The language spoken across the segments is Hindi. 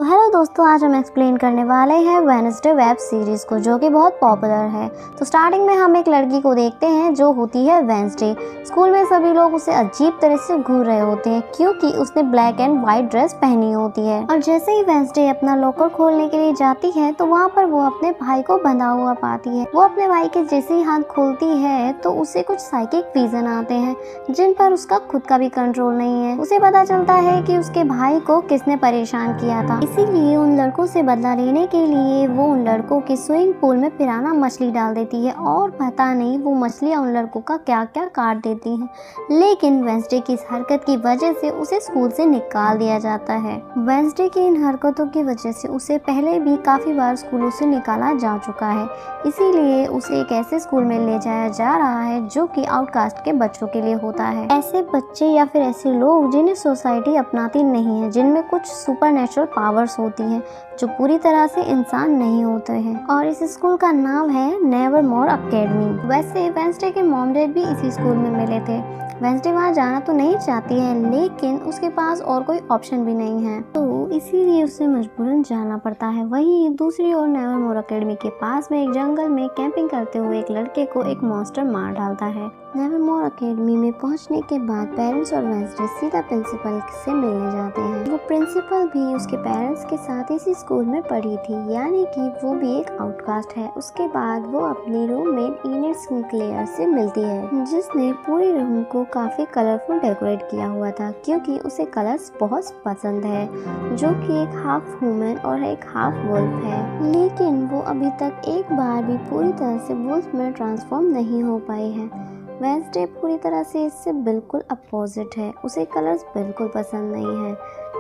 तो हेलो दोस्तों, आज हम एक्सप्लेन करने वाले हैं वेडनेसडे वेब सीरीज़ को, जो कि बहुत पॉपुलर है। तो स्टार्टिंग में हम एक लड़की को देखते हैं जो होती है वेडनेसडे। स्कूल में सभी लोग उसे अजीब तरह से घूर रहे होते हैं क्योंकि उसने ब्लैक एंड वाइट ड्रेस पहनी होती है। और जैसे ही वेडनेसडे अपना लॉकर खोलने के लिए जाती है तो वहाँ पर वो अपने भाई को बंधा हुआ पाती है। वो अपने भाई के जैसे ही हाथ खोलती है तो उसे कुछ साइकिक विजन आते हैं जिन पर उसका खुद का भी कंट्रोल नहीं है। उसे पता चलता है कि उसके भाई को किसने परेशान किया था, इसीलिए उन लड़कों से बदला लेने के लिए वो उन लड़कों के स्विमिंग पूल में पिराना मछली डाल देती है और पता नहीं वो मछलियाँ उन लड़कों का क्या क्या काट देती हैं। लेकिन वेडनेसडे की इस हरकत की वजह से उसे स्कूल से निकाल दिया जाता है। वेडनेसडे की इन हरकतों की वजह से उसे पहले भी काफी बार स्कूलों से निकाला जा चुका है, इसीलिए उसे एक ऐसे स्कूल में ले जाया जा रहा है जो कि आउटकास्ट के बच्चों के लिए होता है। ऐसे बच्चे या फिर ऐसे लोग जिन्हें सोसाइटी अपनाती नहीं है, जिनमें कुछ सुपरनेचुरल पावर्स होती हैं, जो पूरी तरह से इंसान नहीं होते हैं। और इस स्कूल का नाम है नेवरमोर अकेडमी। वैसे वेडनेसडे के मॉम डैड भी इसी स्कूल में मिले थे। वेडनेसडे वहाँ जाना तो नहीं चाहती है, लेकिन उसके पास और कोई ऑप्शन भी नहीं है, तो इसीलिए उसे मजबूरन जाना पड़ता है। वहीं दूसरी ओर नेवरमोर अकेडमी के पास में एक जंगल में कैंपिंग करते हुए एक लड़के को एक मॉन्स्टर मार डालता है। नेवरमोर अकेडमी में पहुंचने के बाद पेरेंट्स और वेडनेसडे सीधा प्रिंसिपल से मिलने जाते हैं। वो प्रिंसिपल भी उसके पेरेंट्स के साथ इसी स्कूल में पढ़ी थी, यानी कि वो भी एक आउटकास्ट है। उसके बाद वो अपनी रूममेट इनेट सिंक्लेयर से मिलती है, जिसने पूरे रूम को काफी कलरफुल डेकोरेट किया हुआ था क्योंकि उसे कलर्स बहुत पसंद है, जो कि एक हाफ ह्यूमन और एक हाफ वुल्फ है। लेकिन वो अभी तक एक बार भी पूरी तरह से वुल्फ में ट्रांसफॉर्म नहीं हो पाई है। वेडनेसडे पूरी तरह से इससे बिल्कुल अपोजिट है, उसे कलर्स बिल्कुल पसंद नहीं है,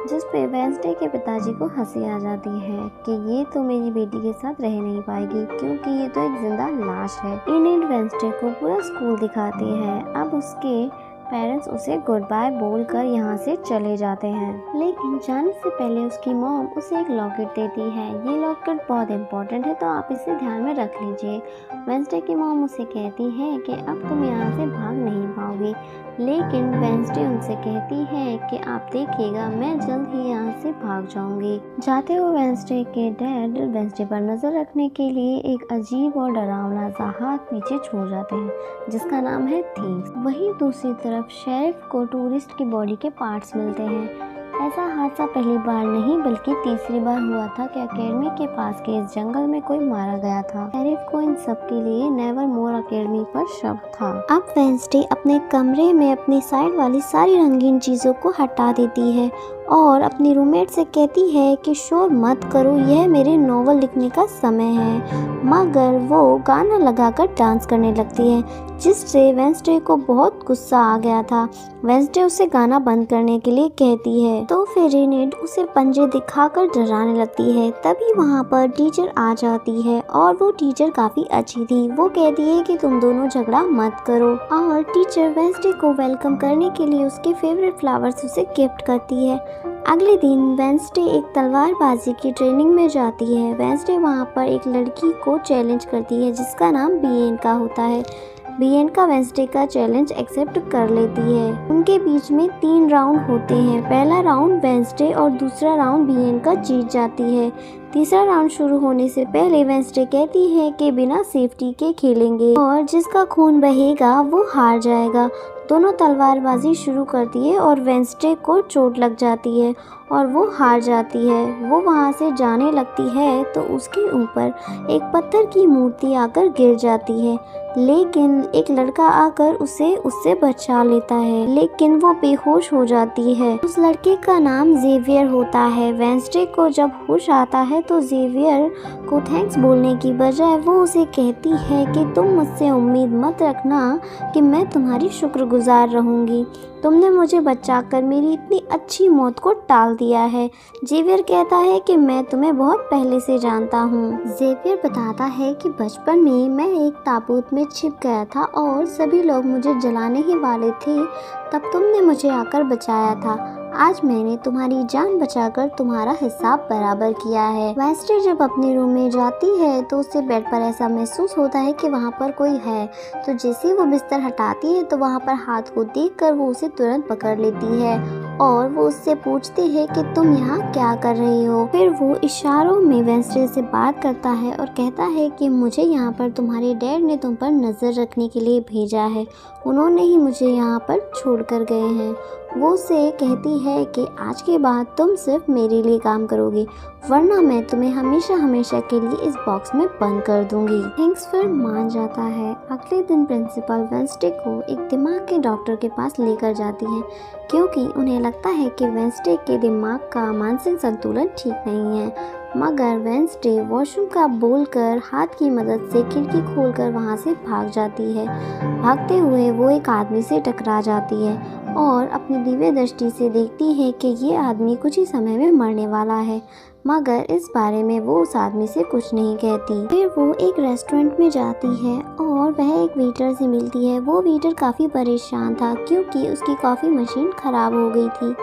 जिस पे वेडनेसडे के पिताजी को हंसी आ जाती है कि ये तो मेरी बेटी के साथ रह नहीं पाएगी क्योंकि ये तो एक जिंदा लाश है। इनेट वेडनेसडे को पूरा स्कूल दिखाती है। अब उसके पेरेंट्स उसे गुड बाय बोलकर यहाँ से चले जाते हैं, लेकिन जाने से पहले उसकी मॉम उसे एक लॉकेट देती है। ये लॉकेट बहुत इंपॉर्टेंट है, तो आप इसे ध्यान में रख लीजिए। वेडनेसडे की मॉम उसे कहती है कि अब तुम यहाँ से भाग नहीं पाओगी, लेकिन वेडनेसडे उनसे कहती है कि आप देखिएगा मैं जल्द ही यहाँ से भाग जाऊंगी। जाते हुए वेडनेसडे के डैड वेडनेसडे पर नजर रखने के लिए एक अजीब और डरावना सा हाथ पीछे छोड़ जाते हैं, जिसका नाम है थीव्स। वहीं दूसरी तरफ शेरिफ को टूरिस्ट की बॉडी के पार्ट्स मिलते हैं। ऐसा हादसा पहली बार नहीं बल्कि तीसरी बार हुआ था कि अकेडमी के पास के इस जंगल में कोई मारा गया था। शेरिफ को इन सब के लिए नेवरमोर अकेडमी पर शक था। अब वेडनेसडे अपने कमरे में अपनी साइड वाली सारी रंगीन चीजों को हटा देती है और अपनी रूममेट से कहती है कि शोर मत करो, यह मेरे नॉवल लिखने का समय है। मगर वो गाना लगाकर डांस करने लगती है, जिससे वेडनेसडे को बहुत गुस्सा आ गया था। वेडनेसडे उसे गाना बंद करने के लिए कहती है, तो फिर इनेट उसे पंजे दिखाकर डराने लगती है। तभी वहाँ पर टीचर आ जाती है और वो टीचर काफी अच्छी थी। वो कहती है कि तुम दोनों झगड़ा मत करो, और टीचर वेडनेसडे को वेलकम करने के लिए उसके फेवरेट फ्लावर्स उसे गिफ्ट करती है। अगले दिन वेडनेसडे एक तलवारबाजी की ट्रेनिंग में जाती है। वेडनेसडे वहाँ पर एक लड़की को चैलेंज करती है जिसका नाम बियेंका होता है। बियेंका वेडनेसडे का चैलेंज एक्सेप्ट कर लेती है। उनके बीच में 3 राउंड होते हैं। पहला राउंड वेडनेसडे और दूसरा राउंड बियेंका जीत जाती है। तीसरा राउंड शुरू होने से पहले वेडनेसडे कहती है कि बिना सेफ्टी के खेलेंगे और जिसका खून बहेगा वो हार जाएगा। दोनों तलवारबाजी शुरू करती है और वेडनेसडे को चोट लग जाती है और वो हार जाती है। वो वहाँ से जाने लगती है तो उसके ऊपर एक पत्थर की मूर्ति आकर गिर जाती है, लेकिन एक लड़का आकर उसे उससे बचा लेता है, लेकिन वो बेहोश हो जाती है। उस लड़के का नाम जेवियर होता है। वेडनेसडे को जब होश आता है तो जेवियर को थैंक्स बोलने की बजाय वो उसे कहती है कि तुम मुझसे उम्मीद मत रखना कि मैं तुम्हारी शुक्रगुजार रहूंगी, तुमने मुझे बचाकर मेरी इतनी अच्छी मौत को टाल दिया है। जेवियर कहता है कि मैं तुम्हें बहुत पहले से जानता हूँ। जेवियर बताता है कि बचपन में मैं एक ताबूत में छिप गया था और सभी लोग मुझे जलाने ही वाले थे, तब तुमने मुझे आकर बचाया था। आज मैंने तुम्हारी जान बचाकर तुम्हारा हिसाब बराबर किया है। वेडनेसडे जब अपने रूम में जाती है तो उसे बेड पर ऐसा महसूस होता है कि वहाँ पर कोई है, तो जैसे वो बिस्तर हटाती है तो वहाँ पर हाथ को देखकर वो उसे तुरंत पकड़ लेती है और वो उससे पूछती है कि तुम यहाँ क्या कर रही हो। फिर वो इशारों में वेंसडे से बात करता है और कहता है कि मुझे यहाँ पर तुम्हारे डैड ने तुम पर नज़र रखने के लिए भेजा है, उन्होंने ही मुझे यहाँ पर छोड़ कर गए हैं। वो उसे कहती है कि आज के बाद तुम सिर्फ मेरे लिए काम करोगी, वरना मैं तुम्हें हमेशा हमेशा के लिए इस बॉक्स में बंद कर दूंगी। थिंग्स फिर मान जाता है। अगले दिन प्रिंसिपल वेंसडे को एक दिमाग के डॉक्टर के पास लेकर जाती है, क्योंकि उन्हें लगता है कि वेंसडे के दिमाग का मानसिक संतुलन ठीक नहीं है। मगर वेंसडे वॉशरूम का बोलकर हाथ की मदद से खिड़की खोलकर वहाँ से भाग जाती है। भागते हुए वो एक आदमी से टकरा जाती है और अपनी दिव्य दृष्टि से देखती है कि ये आदमी कुछ ही समय में मरने वाला है, मगर इस बारे में वो उस आदमी से कुछ नहीं कहती। फिर वो एक रेस्टोरेंट में जाती है और वह एक वेटर से मिलती है। वो वेटर काफ़ी परेशान था क्योंकि उसकी कॉफ़ी मशीन ख़राब हो गई थी।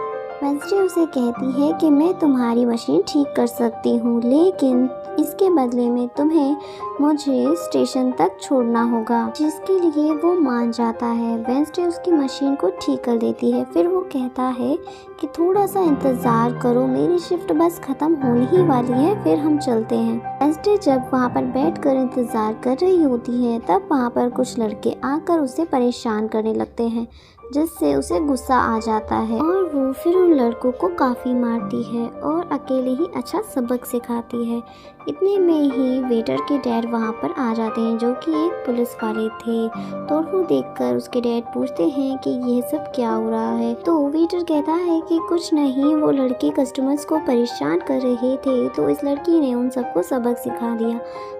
वेंसडे उसे कहती है कि मैं तुम्हारी मशीन ठीक कर सकती हूँ, लेकिन इसके बदले में तुम्हें मुझे स्टेशन तक छोड़ना होगा, जिसके लिए वो मान जाता है। वेंसडे उसकी मशीन को ठीक कर देती है। फिर वो कहता है कि थोड़ा सा इंतज़ार करो, मेरी शिफ्ट बस ख़त्म होने ही वाली है, फिर हम चलते हैं। वेंसडे जब वहाँ पर बैठकर इंतज़ार कर रही होती है, तब वहाँ पर कुछ लड़के आकर उसे परेशान करने लगते हैं, जिससे उसे गुस्सा आ जाता है और वो फिर उन लड़कों को काफ़ी मारती है और अकेले ही अच्छा सबक सिखाती है। इतने में ही वेटर के डैड वहाँ पर आ जाते हैं, जो कि एक पुलिस वाले थे। तो वो देखकर उसके डैड पूछते हैं कि ये सब क्या हो रहा है। तो वेटर कहता है कि कुछ नहीं, वो लड़के कस्टमर्स को परेशान कर रहे थे, तो इस लड़की ने उन सबको सबक सिखा दिया।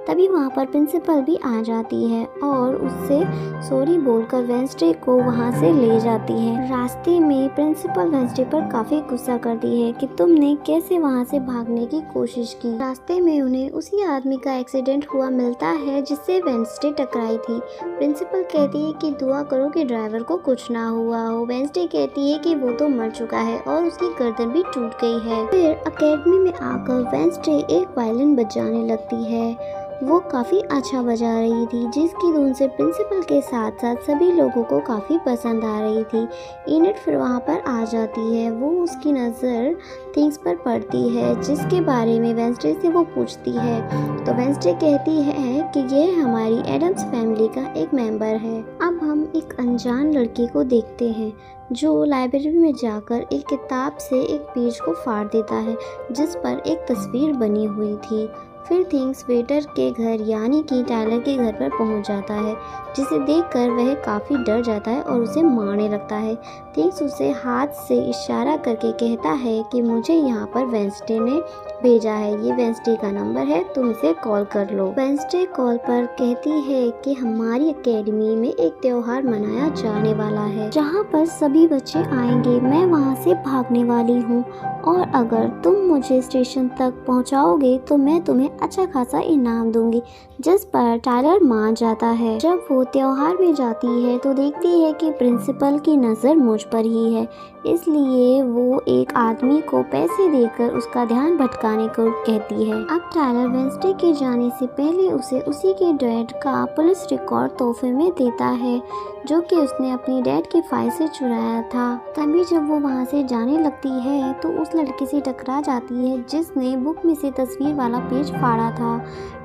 तभी वहाँ पर प्रिंसिपल भी आ जाती है और उससे सॉरी बोलकर वेंसडे को वहाँ से ले जाती है। रास्ते में प्रिंसिपल वेंसडे पर काफ़ी गुस्सा करती है कि तुमने कैसे वहाँ से भागने की कोशिश की। रास्ते में उन्हें उसी आदमी का एक्सीडेंट हुआ मिलता है जिससे वेंसडे टकराई थी। प्रिंसिपल कहती है कि दुआ करो कि ड्राइवर को कुछ ना हुआ हो। वेंसडे कहती है कि वो तो मर चुका है और उसकी गर्दन भी टूट गई है। फिर अकेडमी में आकर वेंसडे एक वायलिन बजाने लगती है। वो काफ़ी अच्छा बजा रही थी, जिसकी धुन से प्रिंसिपल के साथ साथ सभी लोगों को काफ़ी पसंद आ रही थी। इनेट फिर वहाँ पर आ जाती है। वो उसकी नज़र थिंग्स पर पड़ती है, जिसके बारे में वेंसडे से वो पूछती है। तो वेंसडे कहती है कि यह हमारी एडम्स फैमिली का एक मेंबर है। अब हम एक अनजान लड़के को देखते हैं जो लाइब्रेरी में जाकर एक किताब से एक पेज को फाड़ देता है, जिस पर एक तस्वीर बनी हुई थी। फिर थिंग्स वेटर के घर यानी कि टायलर के घर पर पहुंच जाता है, जिसे देखकर वह काफ़ी डर जाता है और उसे मारने लगता है। थिंग्स उसे हाथ से इशारा करके कहता है कि मुझे यहाँ पर वेंसडे ने भेजा है, ये वेंसडे का नंबर है, तुम इसे कॉल कर लो। वेंसडे कॉल पर कहती है कि हमारी एकेडमी में एक त्योहार मनाया जाने वाला है, जहाँ पर सभी बच्चे आएंगे। मैं वहाँ से भागने वाली हूँ और अगर तुम मुझे स्टेशन तक पहुँचाओगे तो मैं तुम्हें अच्छा खासा इनाम दूंगी, जिस पर टायलर मान जाता है। जब वो त्योहार में जाती है तो देखती है कि प्रिंसिपल की नज़र मुझ पर ही है, इसलिए वो एक आदमी को पैसे देकर उसका ध्यान भटकाने को कहती है। अब टायलर वेंसडे के जाने से पहले उसे उसी के डैड का पुलिस रिकॉर्ड तोहफे में देता है, जो कि उसने अपनी डैड की फाइल से चुराया था। तभी जब वो वहाँ से जाने लगती है तो उस लड़के से टकरा जाती है, जिसने बुक में से तस्वीर वाला पेज फाड़ा था।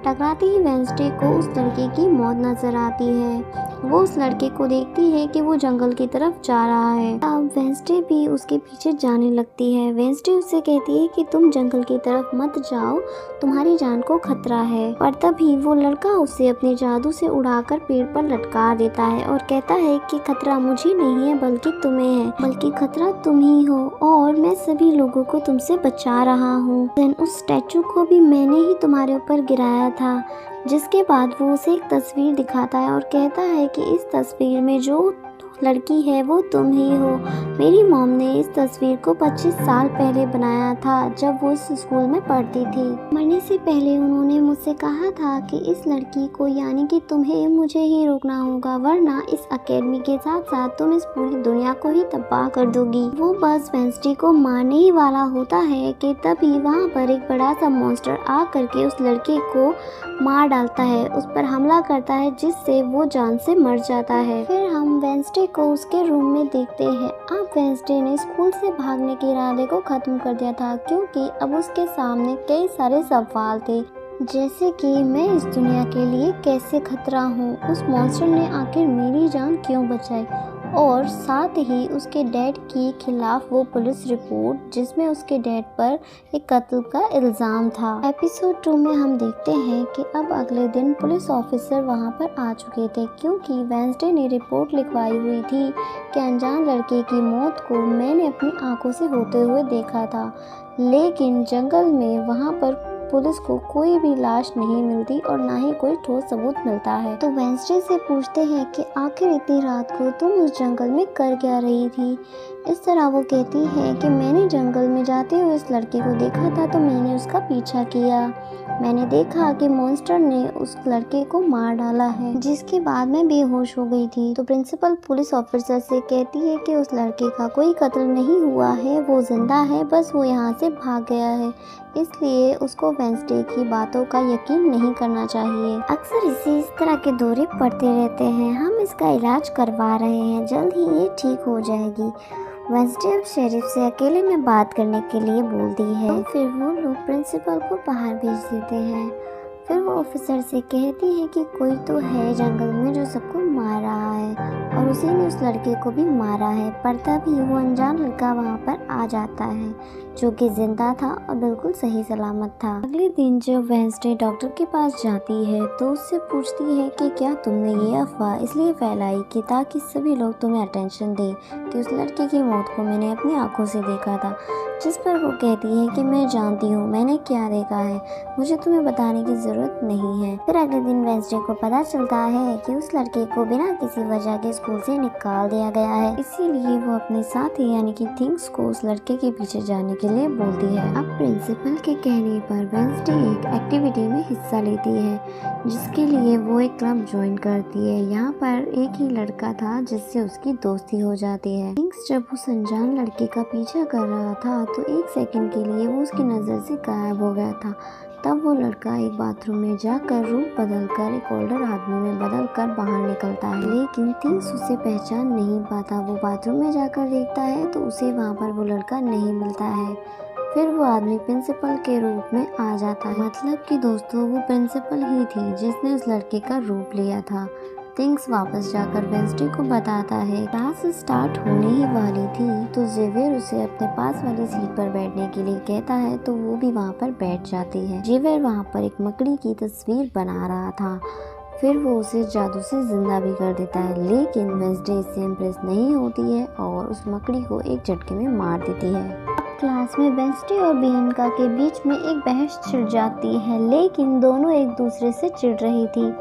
टकराते ही वेंसडे को उस लड़के की मौत नजर आती है। वो उस लड़के को देखती है कि वो जंगल की तरफ जा रहा है। अब वेंसडे भी उसके पीछे जाने लगती है। वेंसडे उससे कहती है कि तुम जंगल की तरफ मत जाओ, तुम्हारी जान को खतरा है। पर तभी वो लड़का उसे अपने जादू से उड़ाकर पेड़ पर लटका देता है और कहता है कि खतरा मुझे नहीं है बल्कि तुम्हें है, बल्कि खतरा तुम ही हो और मैं सभी लोगों को तुमसे बचा रहा हूँ। उस स्टैचू को भी मैंने ही तुम्हारे ऊपर गिराया था। जिसके बाद वो उसे एक तस्वीर दिखाता है और कहता है कि इस तस्वीर में जो लड़की है वो तुम ही हो। मेरी मॉम ने इस तस्वीर को 25 साल पहले बनाया था, जब वो इस स्कूल में पढ़ती थी। मरने से पहले उन्होंने मुझसे कहा था कि इस लड़की को यानी कि तुम्हें मुझे ही रोकना होगा, वरना इस एकेडमी के साथ साथ तुम इस पूरी दुनिया को ही तबाह कर दोगी। वो बस वेंसडे को मारने ही वाला होता है कि तभी वहाँ पर एक बड़ा सा मॉन्स्टर आ करके उस लड़के को मार डालता है, उस पर हमला करता है, जिससे वो जान से मर जाता है। फिर हम वेंसडे वेंसडे को उसके रूम में देखते हैं। अब वेंसडे ने स्कूल से भागने के इरादे को खत्म कर दिया था, क्योंकि अब उसके सामने कई सारे सवाल थे, जैसे कि मैं इस दुनिया के लिए कैसे खतरा हूँ, उस मॉन्स्टर ने आखिर मेरी जान क्यों बचाई, और साथ ही उसके डैड के खिलाफ वो पुलिस रिपोर्ट जिसमें उसके डैड पर एक कत्ल का इल्ज़ाम था। एपिसोड 2 में हम देखते हैं कि अब अगले दिन पुलिस ऑफिसर वहां पर आ चुके थे, क्योंकि वेंसडे ने रिपोर्ट लिखवाई हुई थी कि अनजान लड़के की मौत को मैंने अपनी आंखों से होते हुए देखा था, लेकिन जंगल में वहां पर पुलिस को कोई भी लाश नहीं मिलती और ना ही कोई ठोस सबूत मिलता है। तो वेंसडे से पूछते हैं कि आखिर इतनी रात को तुम उस जंगल में कर क्या रही थी। इस तरह वो कहती है कि मैंने जंगल में जाते हुए इस लड़के को देखा था, तो मैंने उसका पीछा किया। मैंने देखा कि मॉन्स्टर ने उस लड़के को मार डाला है, जिसके बाद मैं बेहोश हो गई थी। तो प्रिंसिपल पुलिस ऑफिसर से कहती है कि उस लड़के का कोई कत्ल नहीं हुआ है, वो जिंदा है, बस वो यहाँ से भाग गया है, इसलिए उसको वेंसडे की बातों का यकीन नहीं करना चाहिए। अक्सर इस तरह के दौरे पड़ते रहते हैं, हम इसका इलाज करवा रहे हैं, जल्द ही ये ठीक हो जाएगी। वेंसडे अब शेरिफ से अकेले में बात करने के लिए बोलती है, तो फिर वो लोग प्रिंसिपल को बाहर भेज देते हैं। फिर वो ऑफिसर से कहती है कि कोई तो है जंगल में जो सबको मार रहा है, और उसी ने उस लड़के को भी मारा है, पर तभी वो अनजान लड़का वहाँ पर आ जाता है, जो कि जिंदा था और बिल्कुल सही सलामत था। अगले दिन जब वेंसडे डॉक्टर के पास जाती है तो उससे पूछती है कि क्या तुमने ये अफवाह इसलिए फैलाई कि ताकि सभी लोग तुम्हें अटेंशन दें कि उस लड़के की मौत को मैंने अपनी आंखों से देखा था। जिस पर वो कहती है कि मैं जानती हूँ मैंने क्या देखा है, मुझे तुम्हें बताने की जरूरत नहीं है। फिर अगले दिन वेंसडे को पता चलता है कि उस लड़के को बिना किसी वजह के स्कूल से निकाल दिया गया है, इसीलिए वो अपने साथी यानी कि थिंग्स को उस लड़के के पीछे जाने के लिए बोलती है। अब प्रिंसिपल के कहने पर वेंसडे एक एक्टिविटी में हिस्सा लेती है, जिसके लिए वो एक क्लब ज्वाइन करती है। यहाँ पर एक ही लड़का था जिससे उसकी दोस्ती हो जाती है। थिंग्स जब उस अनजान लड़के का पीछा कर रहा था तो एक सेकंड के लिए वो उसकी नजर से गायब हो गया था। तब वो लड़का एक बाथरूम में जाकर रूप बदलकर एक ओल्डर आदमी में बदलकर बाहर निकलता है, लेकिन थिंग्स उसे पहचान नहीं पाता। वो बाथरूम में जाकर देखता है तो उसे वहाँ पर वो लड़का नहीं मिलता है। फिर वो आदमी प्रिंसिपल के रूप में आ जाता है, मतलब कि दोस्तों वो प्रिंसिपल ही थी जिसने उस लड़के का रूप लिया था। थिंग्स वापस जाकर वेंसडे को बताता है क्लास स्टार्ट होने ही वाली थी, तो जेवियर उसे अपने पास वाली सीट पर बैठने के लिए कहता है, तो वो भी वहाँ पर बैठ जाती है। जेवियर वहाँ पर एक मकड़ी की तस्वीर बना रहा था, फिर वो उसे जादू से जिंदा भी कर देता है, लेकिन वेंसडे इससे इम्प्रेस नहीं होती है और उस मकड़ी को एक झटके में मार देती है। क्लास में वेंसडे और बियनका के बीच में एक बहस छिड़ जाती है, लेकिन दोनों एक दूसरे से चिढ़ रही थी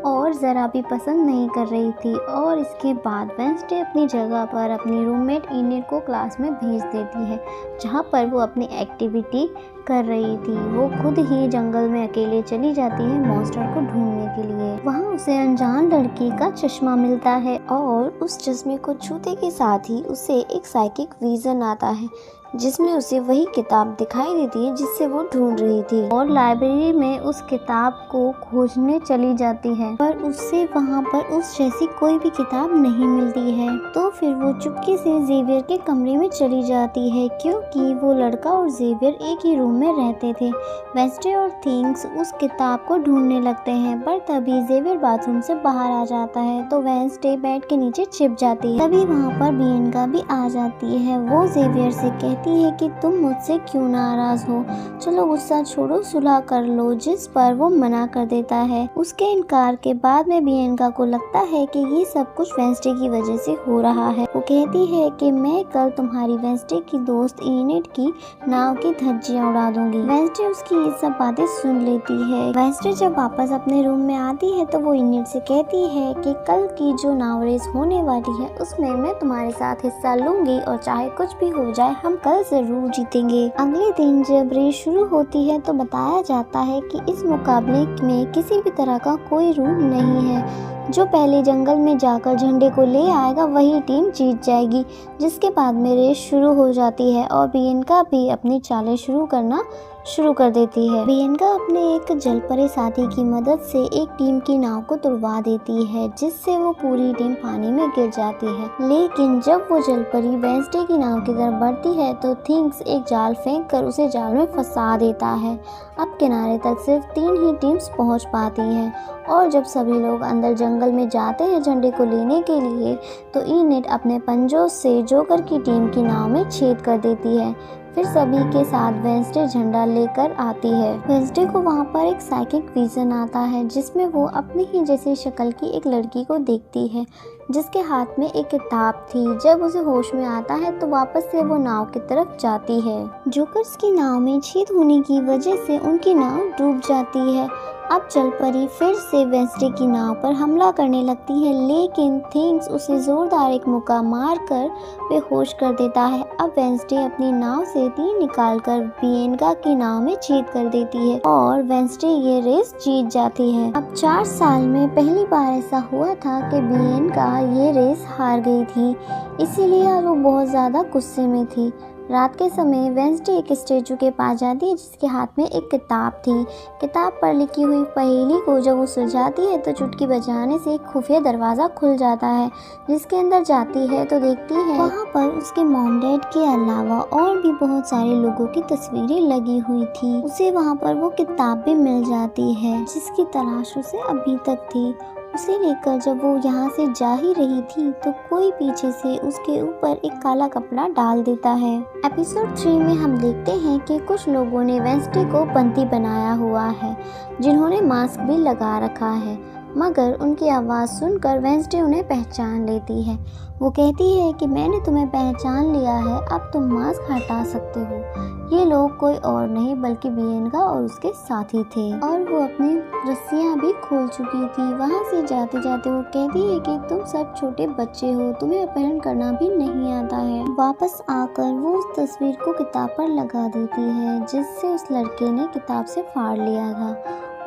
और ज़रा भी पसंद नहीं कर रही थी। और इसके बाद वेंसडे अपनी जगह पर अपनी रूममेट इनेट को क्लास में भेज देती है, जहाँ पर वो अपनी एक्टिविटी कर रही थी। वो खुद ही जंगल में अकेले चली जाती है मॉन्स्टर को ढूंढने के लिए। वहाँ उसे अनजान लड़की का चश्मा मिलता है और उस चश्मे को छूते के साथ ही उसे एक साइकिक विजन आता है, जिसमें उसे वही किताब दिखाई देती है जिससे वो ढूंढ रही थी, और लाइब्रेरी में उस किताब को खोजने चली जाती है, पर उससे वहाँ पर उस जैसी कोई भी किताब नहीं मिलती है। तो फिर वो चुपके से जेवियर के कमरे में चली जाती है, क्योंकि वो लड़का और जेवियर एक ही रूम में रहते थे। वेंसडे और थिंग्स उस किताब को ढूंढने लगते हैं, पर तभी जेवियर बाथरूम से बाहर आ जाता है, तो वेंसडे बेड के नीचे छिप जाती है। तभी वहाँ पर बियनका भी आ जाती है। वो जेवियर से कहती है कि तुम मुझसे क्यों नाराज हो, चलो गुस्सा छोड़ो, सुलह कर लो, जिस पर वो मना कर देता है। उसके इनकार के बाद में बियनका को लगता है कि ये सब कुछ वेंसडे की वजह से हो रहा है। वो कहती है कि मैं कल तुम्हारी वेंसडे की दोस्त इनेट की नाव की धज्जियां उड़ा दूंगी। वेंसडे उसकी ये सब बातें सुन लेती है। वेंसडे जब वापस अपने रूम में आती है तो वो इनेट से कहती है कि कल की जो नाव रेस होने वाली है उसमें मैं तुम्हारे साथ हिस्सा लूंगी, और चाहे कुछ भी हो जाए हम कल जरूर जीतेंगे। अगले दिन जब रेस शुरू होती है तो बताया जाता है कि इस मुकाबले में किसी भी तरह का कोई रूल नहीं है। जो पहले जंगल में जाकर झंडे को ले आएगा वही टीम जीत जाएगी। जिसके बाद में रेस शुरू हो जाती है और बियनका भी अपनी चालें शुरू करना शुरू कर देती है। बियनका अपने एक जलपरी साथी की मदद से एक टीम की नाव को तुड़वा देती है, जिससे वो पूरी टीम पानी में गिर जाती है। लेकिन जब वो जलपरी वेंसडे की नाव की तरफ बढ़ती है तो थिंग्स एक जाल फेंक कर उसे जाल में फंसा देता है। अब किनारे तक सिर्फ 3 ही टीम्स पहुंच पाती हैं और जब सभी लोग अंदर जंगल में जाते हैं झंडे को लेने के लिए तो इनेट अपने पंजों से जोकर की टीम की नाव में छेद कर देती है। फिर सभी के साथ वेंसडे झंडा लेकर आती है। वेंसडे को वहाँ पर एक साइकिक विजन आता है जिसमें वो अपनी ही जैसी शक्ल की एक लड़की को देखती है जिसके हाथ में एक किताब थी। जब उसे होश में आता है तो वापस से वो नाव की तरफ जाती है। जोकर्स की नाव में छेद होने की वजह से उनकी नाव डूब जाती है। अब जलपरी फिर से वेंसडे की नाव पर हमला करने लगती है, लेकिन थिंग्स उसे जोरदार एक मुक्का मारकर बेहोश कर देता है। अब वेंसडे अपनी नाव से तीर निकालकर बियनका की नाव में छेद कर देती है और वेंसडे ये रेस जीत जाती है। अब 4 साल में पहली बार ऐसा हुआ था कि बियनका ये रेस हार गई थी, इसीलिए वो बहुत ज़्यादा गुस्से में थी। रात के समय वेंसडे एक स्टैचू के पास जाती है जिसके हाथ में एक किताब थी। किताब पर लिखी हुई पहेली को जब वो सुलझाती है तो चुटकी बजाने से एक खुफिया दरवाज़ा खुल जाता है, जिसके अंदर जाती है तो देखती है वहाँ पर उसके मॉम डैड के अलावा और भी बहुत सारे लोगों की तस्वीरें लगी हुई थी। उसे वहाँ पर वो किताब भी मिल जाती है जिसकी तलाश उसे अभी तक थी। उसे लेकर जब वो यहाँ से जा ही रही थी तो कोई पीछे से उसके ऊपर एक काला कपड़ा डाल देता है। एपिसोड 3 में हम देखते हैं कि कुछ लोगों ने वेंसडे को बंदी बनाया हुआ है जिन्होंने मास्क भी लगा रखा है, मगर उनकी आवाज़ सुनकर वेंसडे उन्हें पहचान लेती है। वो कहती है कि मैंने तुम्हें पहचान लिया है, अब तुम मास्क हटा सकते हो। ये लोग कोई और नहीं बल्कि बियनका और उसके साथी थे और वो अपनी रस्सियाँ भी खोल चुकी थी। वहाँ से जाते जाते वो कहती है कि तुम सब छोटे बच्चे हो, तुम्हें अपहरण करना भी नहीं आता है। वापस आकर वो उस तस्वीर को किताब पर लगा देती है जिससे उस लड़के ने किताब से फाड़ लिया था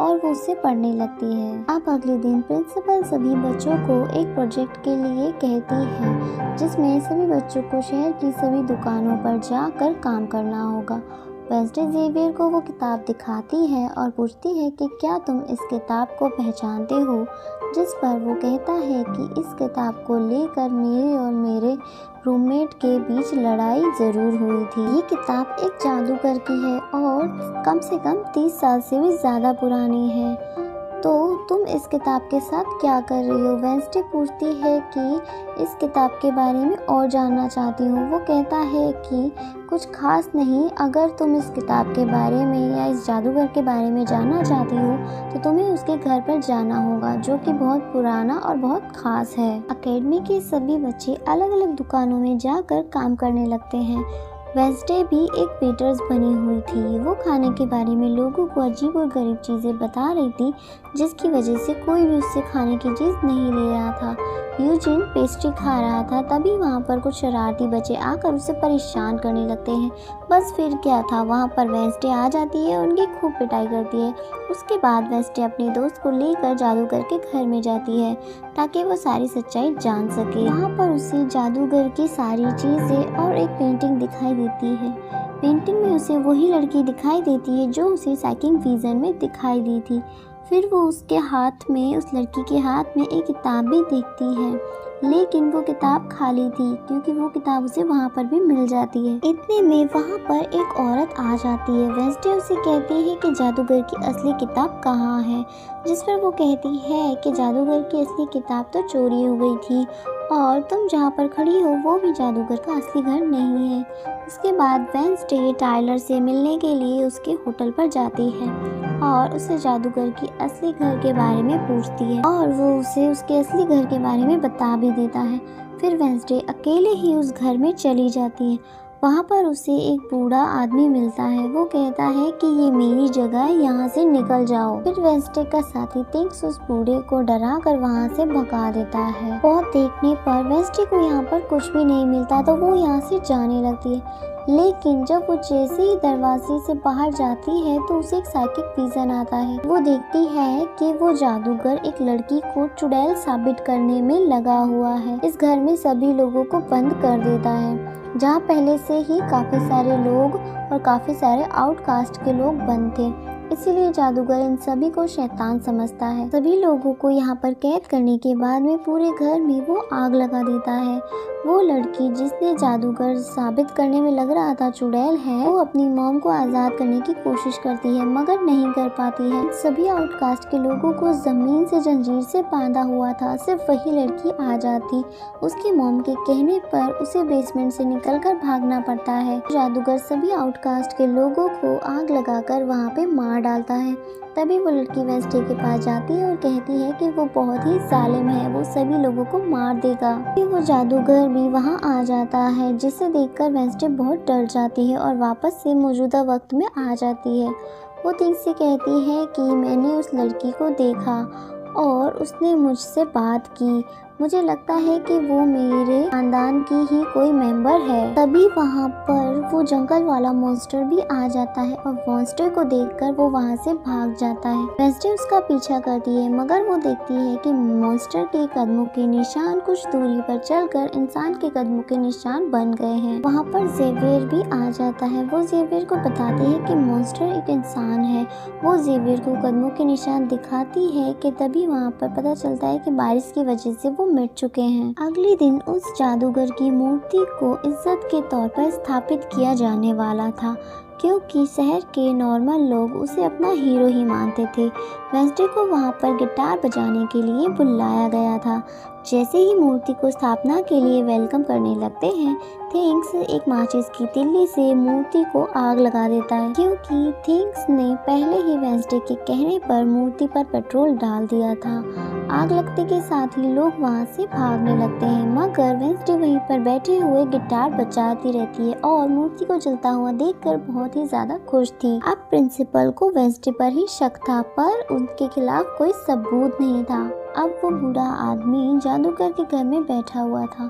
और वो उसे पढ़ने लगती है। अब अगले दिन प्रिंसिपल सभी बच्चों को एक प्रोजेक्ट के लिए कहती है जिसमें सभी बच्चों को शहर की सभी दुकानों पर जाकर काम करना होगा। वेंसडे जेवियर को वो किताब दिखाती है और पूछती है कि क्या तुम इस किताब को पहचानते हो, जिस पर वो कहता है कि इस किताब को लेकर मेरे और मेरे रूममेट के बीच लड़ाई ज़रूर हुई थी। ये किताब एक जादूगर की है और कम से कम 30 साल से भी ज़्यादा पुरानी है, तो तुम इस किताब के साथ क्या कर रही हो? वेंसडे पूछती है कि इस किताब के बारे में और जानना चाहती हूँ। वो कहता है कि कुछ खास नहीं, अगर तुम इस किताब के बारे में या इस जादूगर के बारे में जानना चाहती हो तो तुम्हें उसके घर पर जाना होगा जो कि बहुत पुराना और बहुत खास है। अकेडमी के सभी बच्चे अलग अलग दुकानों में जाकर काम करने लगते हैं। वेंसडे भी एक वेटर्स बनी हुई थी। वो खाने के बारे में लोगों को अजीब और गरीब चीज़ें बता रही थी जिसकी वजह से कोई भी उससे खाने की चीज़ नहीं ले रहा था। यूजिन पेस्ट्री खा रहा था, तभी वहाँ पर कुछ शरारती बच्चे आकर उसे परेशान करने लगते हैं। बस फिर क्या था, वहाँ पर वेंसडे आ जाती है, उनकी खूब पिटाई करती है। उसके बाद वेंसडे अपने दोस्त को लेकर जादूगर के घर में जाती है ताकि वो सारी सच्चाई जान सके। वहाँ पर उसे जादूगर की सारी चीज़ें और एक पेंटिंग दिखाई देती है। पेंटिंग में उसे वही लड़की दिखाई देती है जो उसे साइकिक विजन में दिखाई दी थी। फिर वो उसके हाथ में, उस लड़की के हाथ में एक किताब भी देखती है, लेकिन वो किताब खाली थी क्योंकि वो किताब उसे वहाँ पर भी मिल जाती है। इतने में वहाँ पर एक औरत आ जाती है। वेंसडे उसे कहती है कि जादूगर की असली किताब कहाँ है, जिस पर वो कहती है कि जादूगर की असली किताब तो चोरी हो गई थी और तुम जहाँ पर खड़ी हो वो भी जादूगर का असली घर नहीं है। उसके बाद वेंसडे टायलर से मिलने के लिए उसके होटल पर जाती है और उसे जादूगर की असली घर के बारे में पूछती है और वो उसे उसके असली घर के बारे में बता भी देता है। फिर वेंसडे अकेले ही उस घर में चली जाती है। वहाँ पर उसे एक बूढ़ा आदमी मिलता है। वो कहता है कि ये मेरी जगह है, यहाँ से निकल जाओ। फिर वेंसडे का साथी थिंग्स उस बूढ़े को डरा कर वहाँ से भगा देता है। बहुत देखने पर वेंसडे को यहाँ पर कुछ भी नहीं मिलता तो वो यहाँ से जाने लगती है, लेकिन जब वो जैसे ही दरवाजे से बाहर जाती है तो उसे एक साइकिक विजन आता है। वो देखती है कि वो जादूगर एक लड़की को चुड़ैल साबित करने में लगा हुआ है। इस घर में सभी लोगों को बंद कर देता है जहाँ पहले से ही काफ़ी सारे लोग और काफ़ी सारे आउटकास्ट के लोग बंद थे। इसीलिए जादूगर इन सभी को शैतान समझता है। सभी लोगों को यहाँ पर कैद करने के बाद में पूरे घर में वो आग लगा देता है। वो लड़की जिसने जादूगर साबित करने में लग रहा था चुड़ैल है, वो अपनी मॉम को आज़ाद करने की कोशिश करती है मगर नहीं कर पाती है। सभी आउटकास्ट के लोगों को जमीन से जंजीर से बांधा हुआ था, सिर्फ वही लड़की आ जाती। उसकी मॉम के कहने पर उसे बेसमेंट से निकलकर भागना पड़ता है। जादूगर सभी आउटकास्ट के लोगों को आग लगाकर वहाँ पे मार डालता है। तभी वो लड़की वेंसडे के पास जाती है और कहती है कि वो बहुत ही जालिम है, वो सभी लोगों को मार देगा। फिर वो जादूगर भी वहाँ आ जाता है, जिसे देखकर वेंसडे बहुत डर जाती है और वापस से मौजूदा वक्त में आ जाती है। वो थिंग्स से कहती है कि मैंने उस लड़की को देखा और उसने मुझसे बात की। मुझे लगता है कि वो मेरे खानदान की ही कोई मेंबर है। तभी वहाँ पर वो जंगल वाला मॉन्स्टर भी आ जाता है और मॉन्स्टर को देखकर वो वहाँ से भाग जाता है। वेंसडे उसका पीछा करती है मगर वो देखती है कि मॉन्स्टर के कदमों के निशान कुछ दूरी पर चलकर इंसान के कदमों के निशान बन गए हैं। वहाँ पर जेवियर भी आ जाता है। वो जेवियर को बताती है कि मॉन्स्टर एक इंसान है। वो जेवियर को कदमों के निशान दिखाती है कि तभी वहाँ पर पता चलता है कि बारिश की वजह से वो मिट चुके हैं। अगले दिन उस जादूगर की मूर्ति को इज्जत के तौर पर स्थापित किया जाने वाला था, क्योंकि शहर के नॉर्मल लोग उसे अपना हीरो ही मानते थे। वेंसडे को वहाँ पर गिटार बजाने के लिए बुलाया गया था। जैसे ही मूर्ति को स्थापना के लिए वेलकम करने लगते हैं, थिंग्स एक माचिस की तिल्ली से मूर्ति को आग लगा देता है, क्योंकि थिंग्स ने पहले ही वेंसडे के कहने पर मूर्ति पर पेट्रोल डाल दिया था। आग लगते के साथ ही लोग वहाँ से भागने लगते हैं मगर वेंसडे वहीं पर बैठे हुए गिटार बजाती रहती है और मूर्ति को जलता हुआ देखकर बहुत ही ज्यादा खुश थी। अब प्रिंसिपल को वेंसडे पर ही शक था, पर उनके खिलाफ कोई सबूत नहीं था। अब वो बूढ़ा आदमी जादूगर के घर में बैठा हुआ था।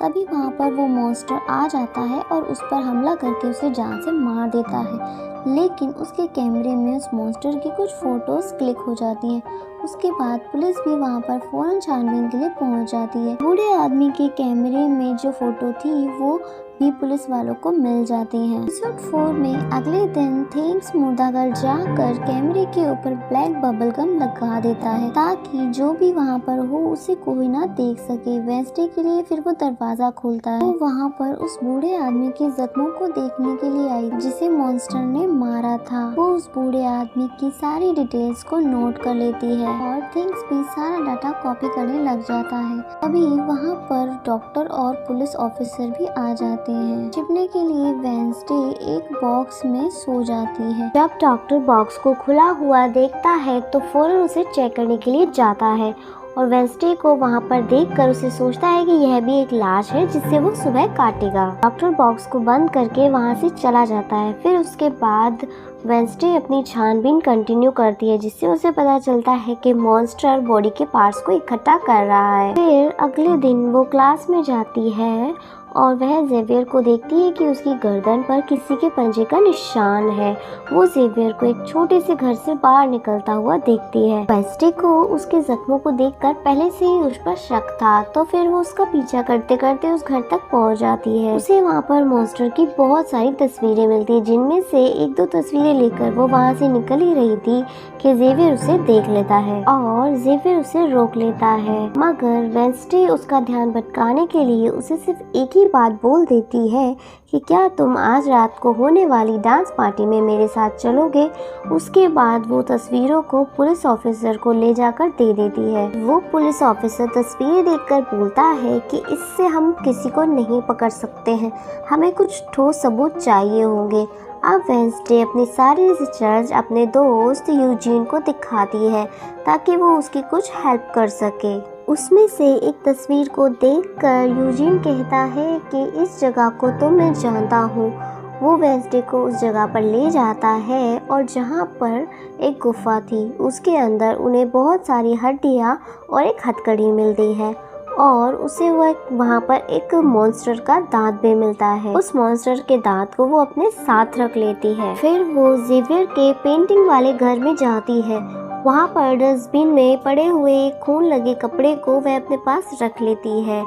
तभी वहाँ पर वो मॉन्स्टर आ जाता है और उस पर हमला करके उसे जान से मार देता है। लेकिन उसके कैमरे में उस मॉन्स्टर की कुछ फोटोज क्लिक हो जाती हैं। उसके बाद पुलिस भी वहाँ पर फौरन छानबीन के लिए पहुँच जाती है। बूढ़े आदमी के कैमरे में जो फोटो थी वो भी पुलिस वालों को मिल जाती हैं। एपिसोड 4 में अगले दिन थिंग्स मुर्दाघर जाकर कैमरे के ऊपर ब्लैक बबल गम लगा देता है ताकि जो भी वहाँ पर हो उसे कोई ना देख सके। वेंसडे के लिए फिर वो दरवाजा खोलता है। वो वहाँ पर उस बूढ़े आदमी के जख्मों को देखने के लिए आई जिसे मॉन्स्टर ने मारा था। वो उस बूढ़े आदमी की सारी डिटेल्स को नोट कर लेती है और थिंग्स भी सारा डाटा कॉपी करने लग जाता है। अभी वहाँ पर डॉक्टर और पुलिस ऑफिसर भी आ जाते हैं। छिपने के लिए वेंसडे एक बॉक्स में सो जाती है। जब डॉक्टर बॉक्स को खुला हुआ देखता है तो फौरन उसे चेक करने के लिए जाता है और वेंसडे को वहाँ पर देखकर उसे सोचता है कि यह भी एक लाश है जिससे वो सुबह काटेगा। डॉक्टर बॉक्स को बंद करके वहाँ से चला जाता है। फिर उसके बाद वेंसडे अपनी छानबीन कंटिन्यू करती है जिससे उसे पता चलता है कि मॉन्स्टर बॉडी के पार्ट्स को इकट्ठा कर रहा है। फिर अगले दिन वो क्लास में जाती है और वह जेवियर को देखती है कि उसकी गर्दन पर किसी के पंजे का निशान है। वो जेवियर को एक छोटे से घर से बाहर निकलता हुआ देखती है। वेंसडे को उसके जख्मों को देखकर पहले से ही उस पर शक था, तो फिर वो उसका पीछा करते करते उस घर तक पहुंच जाती है। उसे वहाँ पर मॉन्स्टर की बहुत सारी तस्वीरें मिलती है, जिनमें से एक दो तस्वीरें लेकर वो वहाँ से निकल ही रही थी कि जेवियर उसे देख लेता है और जेवियर उसे रोक लेता है। मगर वेंसडे उसका ध्यान भटकाने के लिए उसे सिर्फ एक ही बात बोल देती है कि क्या तुम आज रात को होने वाली डांस पार्टी में मेरे साथ चलोगे। उसके बाद वो तस्वीरों को पुलिस ऑफिसर को ले जाकर दे देती है। वो पुलिस ऑफिसर तस्वीरें देखकर बोलता है कि इससे हम किसी को नहीं पकड़ सकते हैं, हमें कुछ ठोस सबूत चाहिए होंगे। अब वेंसडे अपनी सारी रिसर्च अपने दोस्त यूजीन को दिखाती है ताकि वो उसकी कुछ हेल्प कर सके। उसमें से एक तस्वीर को देखकर यूजीन कहता है कि इस जगह को तो मैं जानता हूँ। वो वेंसडे को उस जगह पर ले जाता है और जहाँ पर एक गुफा थी उसके अंदर उन्हें बहुत सारी हड्डियाँ और एक हथकड़ी मिलती है और उसे वहाँ पर एक मॉन्स्टर का दांत भी मिलता है। उस मॉन्स्टर के दांत को वो अपने साथ रख लेती है। फिर वो जेवियर के पेंटिंग वाले घर में जाती है। वहाँ पर डस्टबिन में पड़े हुए खून लगे कपड़े को वह अपने पास रख लेती है।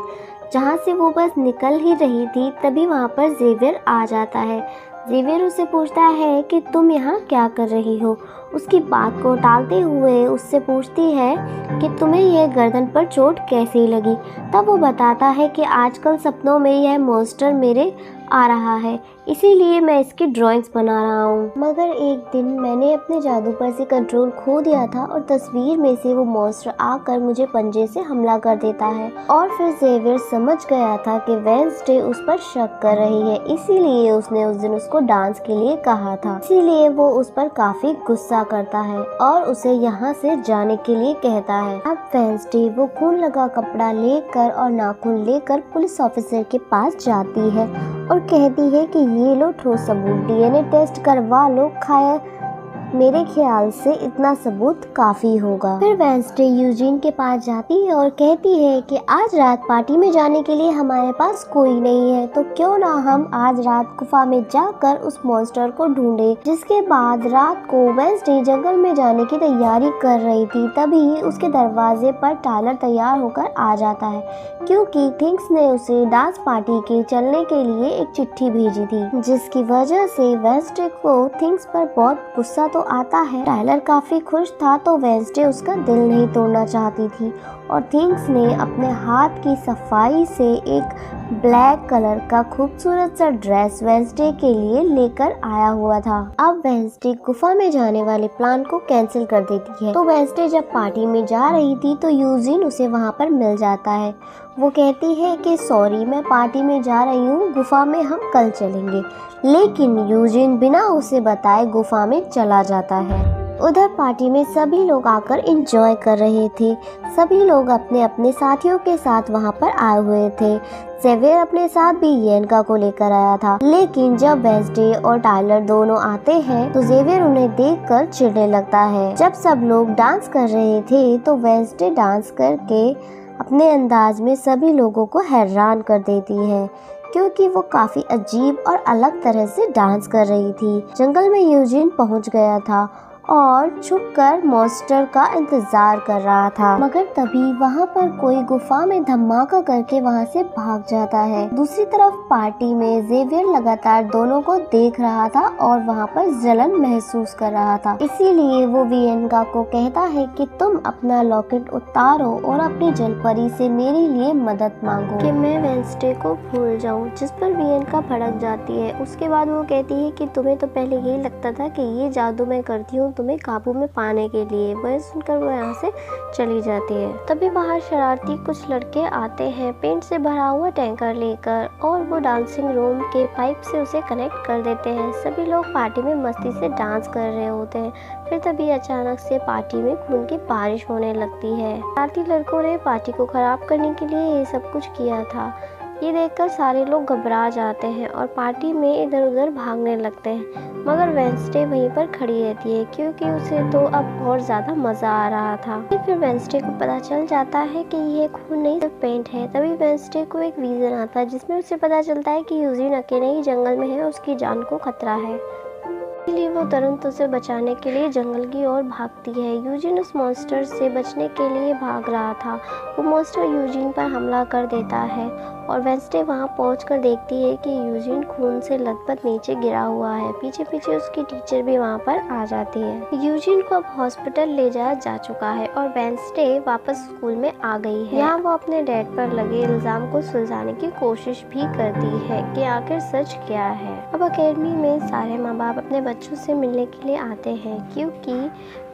जहाँ से वो बस निकल ही रही थी तभी वहाँ पर जेवियर आ जाता है। जेवियर उससे पूछता है कि तुम यहाँ क्या कर रही हो। उसकी बात को टालते हुए उससे पूछती है कि तुम्हें यह गर्दन पर चोट कैसे लगी। तब वो बताता है कि आजकल सपनों में यह मॉन्स्टर मेरे आ रहा है, इसीलिए मैं इसकी ड्राइंग्स बना रहा हूँ। मगर एक दिन मैंने अपने जादू पर से कंट्रोल खो दिया था और तस्वीर में से वो मॉन्स्टर आकर मुझे पंजे से हमला कर देता है। और फिर जेवियर समझ गया था कि वेडनेसडे उस पर शक कर रही है, इसीलिए उसने उस दिन उसको डांस के लिए कहा था। इसीलिए वो उस पर काफी गुस्सा करता है और उसे यहाँ से जाने के लिए कहता है। अब वेडनेसडे वो खून लगा कपड़ा लेकर और नाखून लेकर पुलिस ऑफिसर के पास जाती है और कहती है कि ये लो ठोस सबूत, डीएनए टेस्ट करवा लो, खाया मेरे ख्याल से इतना सबूत काफी होगा। फिर वेडनेसडे यूजीन के पास जाती है और कहती है कि आज रात पार्टी में जाने के लिए हमारे पास कोई नहीं है, तो क्यों ना हम आज रात गुफा में जाकर उस मॉन्स्टर को ढूंढे। जिसके बाद रात को वेडनेसडे जंगल में जाने की तैयारी कर रही थी, तभी उसके दरवाजे पर टायलर तैयार होकर आ जाता है, क्योंकि थिंग्स ने उसे डांस पार्टी के चलने के लिए एक चिट्ठी भेजी थी, जिसकी वजह से वेडनेसडे को थिंग्स पर बहुत गुस्सा तो आता है। टायलर काफी खुश था तो वेडनेसडे उसका दिल नहीं तोड़ना चाहती थी और थिंग्स ने अपने हाथ की सफाई से एक ब्लैक कलर का खूबसूरत सा ड्रेस वेडनेसडे के लिए लेकर आया हुआ था। अब वेडनेसडे गुफा में जाने वाले प्लान को कैंसिल कर देती है। तो वेडनेसडे जब पार्टी में जा रही थी तो यूजीन उसे वहाँ पर मिल जाता है। वो कहती है कि सॉरी, मैं पार्टी में जा रही हूँ, गुफा में हम कल चलेंगे। लेकिन यूजीन बिना उसे बताए गुफा में चला जाता है। उधर पार्टी में सभी लोग आकर एंजॉय कर रहे थे। सभी लोग अपने अपने साथियों के साथ वहाँ पर आए हुए थे। जेवियर अपने साथ भी येनका को लेकर आया था। लेकिन जब वेडनेसडे और टायलर दोनों आते हैं तो जेवियर उन्हें देखकर चिढ़ने लगता है। जब सब लोग डांस कर रहे थे तो वेडनेसडे डांस करके अपने अंदाज में सभी लोगों को हैरान कर देती है, क्योंकि वो काफी अजीब और अलग तरह से डांस कर रही थी। जंगल में यूजीन पहुंच गया था और छुपकर मॉन्स्टर का इंतजार कर रहा था, मगर तभी वहाँ पर कोई गुफा में धमाका करके वहाँ से भाग जाता है। दूसरी तरफ पार्टी में जेवियर लगातार दोनों को देख रहा था और वहाँ पर जलन महसूस कर रहा था। इसीलिए वो वियनका को कहता है कि तुम अपना लॉकेट उतारो और अपनी जलपरी से मेरे लिए मदद मांगो कि मैं वेडनेसडे को भूल जाऊं। जिस पर वियनका भड़क जाती है। उसके बाद वो कहती है कि तुम्हें तो पहले यही लगता था कि ये जादू मैं करती हूँ तुम्हें काबू में पाने के लिए। वह सुनकर वो यहाँ से चली जाती है। तभी बाहर शरारती कुछ लड़के आते हैं पेंट से भरा हुआ टैंकर लेकर और वो डांसिंग रूम के पाइप से उसे कनेक्ट कर देते हैं। सभी लोग पार्टी में मस्ती से डांस कर रहे होते हैं। फिर तभी अचानक से पार्टी में खून की बारिश होने लगती है। शरारती लड़कों ने पार्टी को खराब करने के लिए ये सब कुछ किया था। ये देखकर सारे लोग घबरा जाते हैं और पार्टी में इधर उधर भागने लगते हैं, मगर वेडनेसडे वहीं पर खड़ी रहती है, क्योंकि उसे तो अब और ज़्यादा मज़ा आ रहा था। फिर वेडनेसडे को पता चल जाता है कि ये खून नहीं सिर्फ पेंट है। तभी वेडनेसडे को एक विजन आता है जिसमें उसे पता चलता है कि यूजीन अकेले ही जंगल में है और उसकी जान को खतरा है। इसलिए वो तुरंत उसे बचाने के लिए जंगल की ओर भागती है। यूजीन उस मॉन्स्टर से बचने के लिए भाग रहा था। वो मॉन्स्टर यूजीन पर हमला कर देता है और वेडनेसडे वहाँ पहुंचकर देखती है कि यूजीन खून से लथपथ नीचे गिरा हुआ है। पीछे पीछे उसकी टीचर भी वहाँ पर आ जाती है। यूजीन को अब हॉस्पिटल ले जाया जा चुका है और वेडनेसडे वापस स्कूल में आ गई है। यहाँ वो अपने डैड पर लगे इल्जाम को सुलझाने की कोशिश भी करती है कि आखिर सच क्या है। अब अकेडमी में सारे माँ बाप अपने बच्चों से मिलने के लिए आते हैं, क्योंकि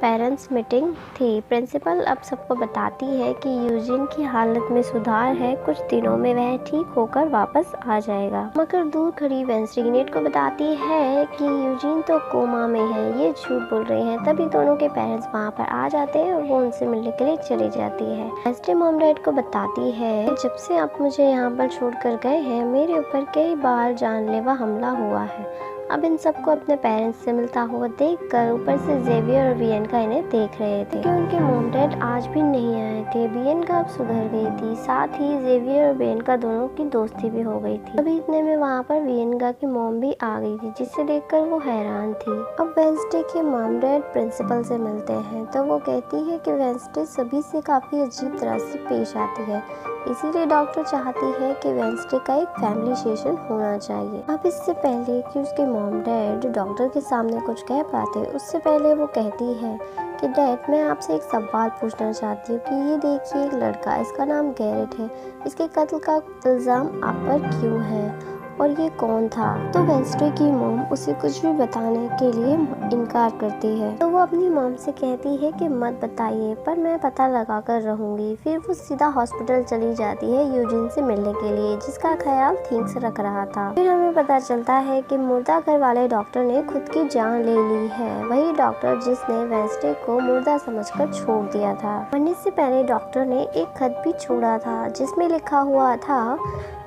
पेरेंट्स मीटिंग थी। प्रिंसिपल अब सबको बताती है कि यूजीन की हालत में सुधार है, कुछ दिनों में वह ठीक होकर वापस आ जाएगा। मगर दूर खड़ी वेडनेसडे नेट को बताती है कि यूजीन तो कोमा में है, ये झूठ बोल रहे हैं। तभी दोनों के पेरेंट्स वहाँ पर आ जाते हैं और वो उनसे मिलने के लिए चली जाती है। वेडनेसडे मॉम डैड को बताती है जब से आप मुझे यहाँ पर छोड़ कर गए हैं मेरे ऊपर कई बार जानलेवा हमला हुआ है। अब इन सबको अपने पेरेंट्स से मिलता हुआ देखकर ऊपर से जेवियर और बियनका इन्हें देख रहे थे कि उनके मॉम डैड आज भी नहीं आए थे। बियनका अब सुधर गई थी, साथ ही जेवियर और बियनका दोनों की दोस्ती भी हो गई थी। अभी इतने में वहाँ पर बियनका की मॉम भी आ गई थी, जिसे देखकर वो हैरान थी। अब वेंसडे के मॉम डैड प्रिंसिपल से मिलते हैं तो वो कहती है कि वेंसडे सभी से काफ़ी अजीब तरह से पेश आती है, इसीलिए डॉक्टर चाहती है कि वेंसडे का एक फैमिली सेशन होना चाहिए। अब इससे पहले कि उसके मॉम डैड डॉक्टर के सामने कुछ कह पाते, उससे पहले वो कहती है कि डैड, मैं आपसे एक सवाल पूछना चाहती हूँ कि ये देखिए एक लड़का, इसका नाम गैरेट है, इसके कत्ल का इल्ज़ाम आप पर क्यों है और ये कौन था? तो वेंसडे की मॉम उसे कुछ भी बताने के लिए इनकार करती है। तो वो अपनी मॉम से कहती है कि मत बताइए, पर मैं पता लगा कर रहूँगी। फिर वो सीधा हॉस्पिटल चली जाती है यूजिन से मिलने के लिए, जिसका ख्याल थिंग्स रख रहा था। फिर हमें पता चलता है कि मुर्दा घर वाले डॉक्टर ने खुद की जान ले ली है, वही डॉक्टर जिसने वेंसडे को मुर्दा समझकर छोड़ दिया था। मरने से पहले डॉक्टर ने एक खत भी छोड़ा था जिसमें लिखा हुआ था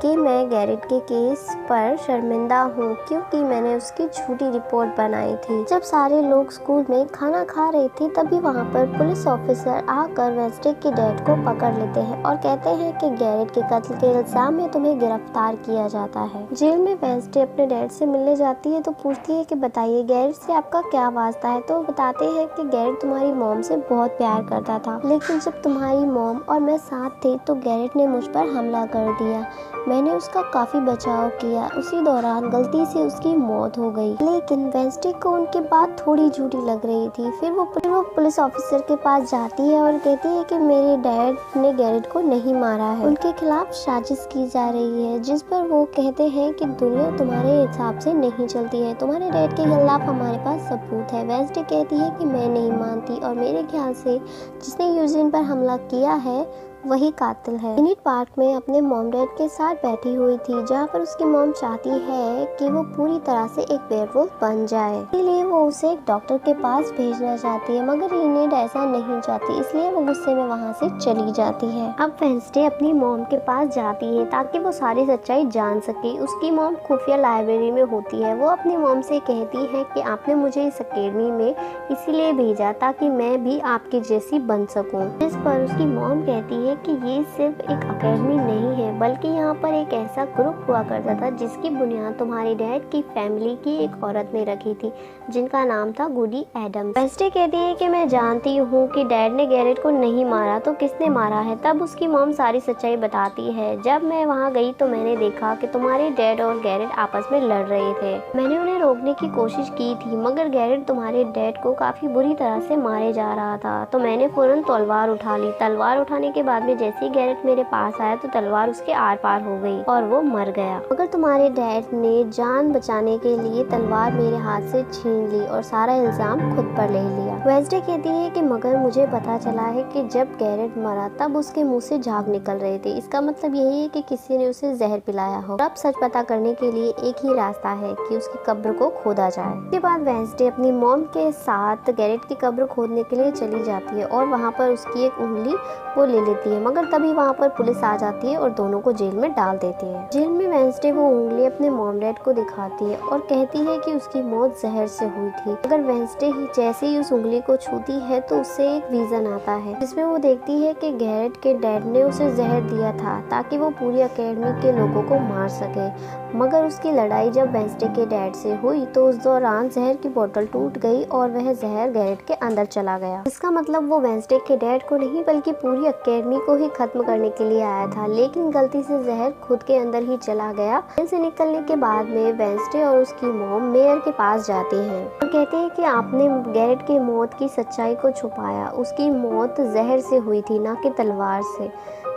कि मैं गैरेट के केस पर शर्मिंदा हूँ क्योंकि मैंने उसकी झूठी रिपोर्ट बनाई थी। जब सारे लोग स्कूल में खाना खा रहे थे तभी वहाँ पर पुलिस ऑफिसर आकर वेंसडे के डैड को पकड़ लेते हैं और कहते हैं कि गैरेट के कत्ल के इल्जाम में तुम्हें गिरफ्तार किया जाता है। जेल में वेंसडे अपने डैड से मिलने जाती है तो पूछती है कि बताइए गैरेट से आपका क्या वास्ता है। तो बताते हैं कि गैरेट तुम्हारी मॉम से बहुत प्यार करता था, लेकिन जब तुम्हारी मॉम और मैं साथ थे तो गैरेट ने मुझ पर हमला कर दिया। मैंने उसका काफ़ी बचाव किया, उसी दौरान गलती से उसकी मौत हो गई। लेकिन वेंसडे को उनकी बात थोड़ी झूठी लग रही थी। फिर वो पुलिस ऑफिसर के पास जाती है और कहती है कि मेरे डैड ने गैरेट को नहीं मारा है, उनके खिलाफ साजिश की जा रही है। जिस पर वो कहते हैं कि दुनिया तुम्हारे हिसाब से नहीं चलती है, तुम्हारे डैड के खिलाफ हमारे पास सबूत है। वेंसडे कहती है कि मैं नहीं मानती और मेरे ख्याल से जिसने यूजिन पर हमला किया है वही कातिल है। इनिट पार्क में अपने मॉम डैड के साथ बैठी हुई थी, जहाँ पर उसकी मॉम चाहती है कि वो पूरी तरह से एक वेयरवुल्फ बन जाए, इसलिए वो उसे एक डॉक्टर के पास भेजना चाहती है, मगर इनिट ऐसा नहीं चाहती, इसलिए वो गुस्से में वहाँ से चली जाती है। अब वेंसडे अपनी मॉम के पास जाती है ताकि वो सारी सच्चाई जान सके। उसकी मॉम खुफिया लाइब्रेरी में होती है। वो अपनी मॉम से कहती है कि आपने मुझे इस अकेडमी में इसीलिए भेजा ताकि मैं भी आपकी जैसी बन सकूं। जिस पर उसकी मॉम कहती है कि ये सिर्फ एक अकेडमी नहीं है, बल्कि यहाँ पर एक ऐसा ग्रुप हुआ करता था जिसकी बुनियाद तुम्हारे डैड की फैमिली की एक औरत ने रखी थी, जिनका नाम था गुडी एडम्स। वेंसडे कहती है कि मैं जानती हूँ कि डैड ने गैरेट को नहीं मारा, तो किसने मारा है? तब उसकी मॉम सारी सच्चाई बताती है। जब मैं वहाँ गई तो मैंने देखा कि तुम्हारे डैड और गैरेट आपस में लड़ रहे थे। मैंने उन्हें रोकने की कोशिश की थी, मगर गैरेट तुम्हारे डैड को काफी बुरी तरह से मारे जा रहा था, तो मैंने फौरन तलवार उठा ली। तलवार उठाने के बाद में जैसे ही गैरेट मेरे पास आया तो तलवार उसके आर पार हो गई और वो मर गया। मगर तुम्हारे डैड ने जान बचाने के लिए तलवार मेरे हाथ से छीन ली और सारा इल्जाम खुद पर ले लिया। वेंसडे कहती है कि मगर मुझे पता चला है कि जब गैरेट मरा तब उसके मुंह से झाग निकल रहे थे, इसका मतलब यही है कि किसी ने उसे जहर पिलाया हो। अब सच पता करने के लिए एक ही रास्ता है कि उसकी कब्र को खोदा जाए। उसके बाद वेंसडे अपनी मॉम के साथ गैरेट की कब्र खोदने के लिए चली जाती है और वहाँ पर उसकी एक उंगली वो ले लेती है, मगर तभी वहाँ पर पुलिस आ जाती है और दोनों को जेल में डाल देती है। जेल में वेंसडे वो उंगली अपने मॉम डैड को दिखाती है और कहती है कि उसकी मौत जहर से हुई थी। अगर वेंसडे ही जैसे ही उस उंगली को छूती है तो उससे एक विजन आता है जिसमें वो देखती है कि गैरेट के डैड ने उसे जहर दिया था ताकि वो पूरी अकेडमी के लोगों को मार सके। मगर उसकी लड़ाई जब वेंसडे के डैड से हुई तो उस दौरान जहर की बोतल टूट गई और वह जहर गैरेट के अंदर चला गया। इसका मतलब वो वेंसडे के डैड को नहीं बल्कि पूरी अकेडमी को ही खत्म करने के लिए आया था, लेकिन गलती से जहर खुद के अंदर ही चला गया। जेल से निकलने के बाद में वेंसडे और उसकी मॉम मेयर के पास जाती हैं और कहते हैं कि आपने गैरेट की मौत की सच्चाई को छुपाया, उसकी मौत जहर से हुई थी ना कि तलवार से,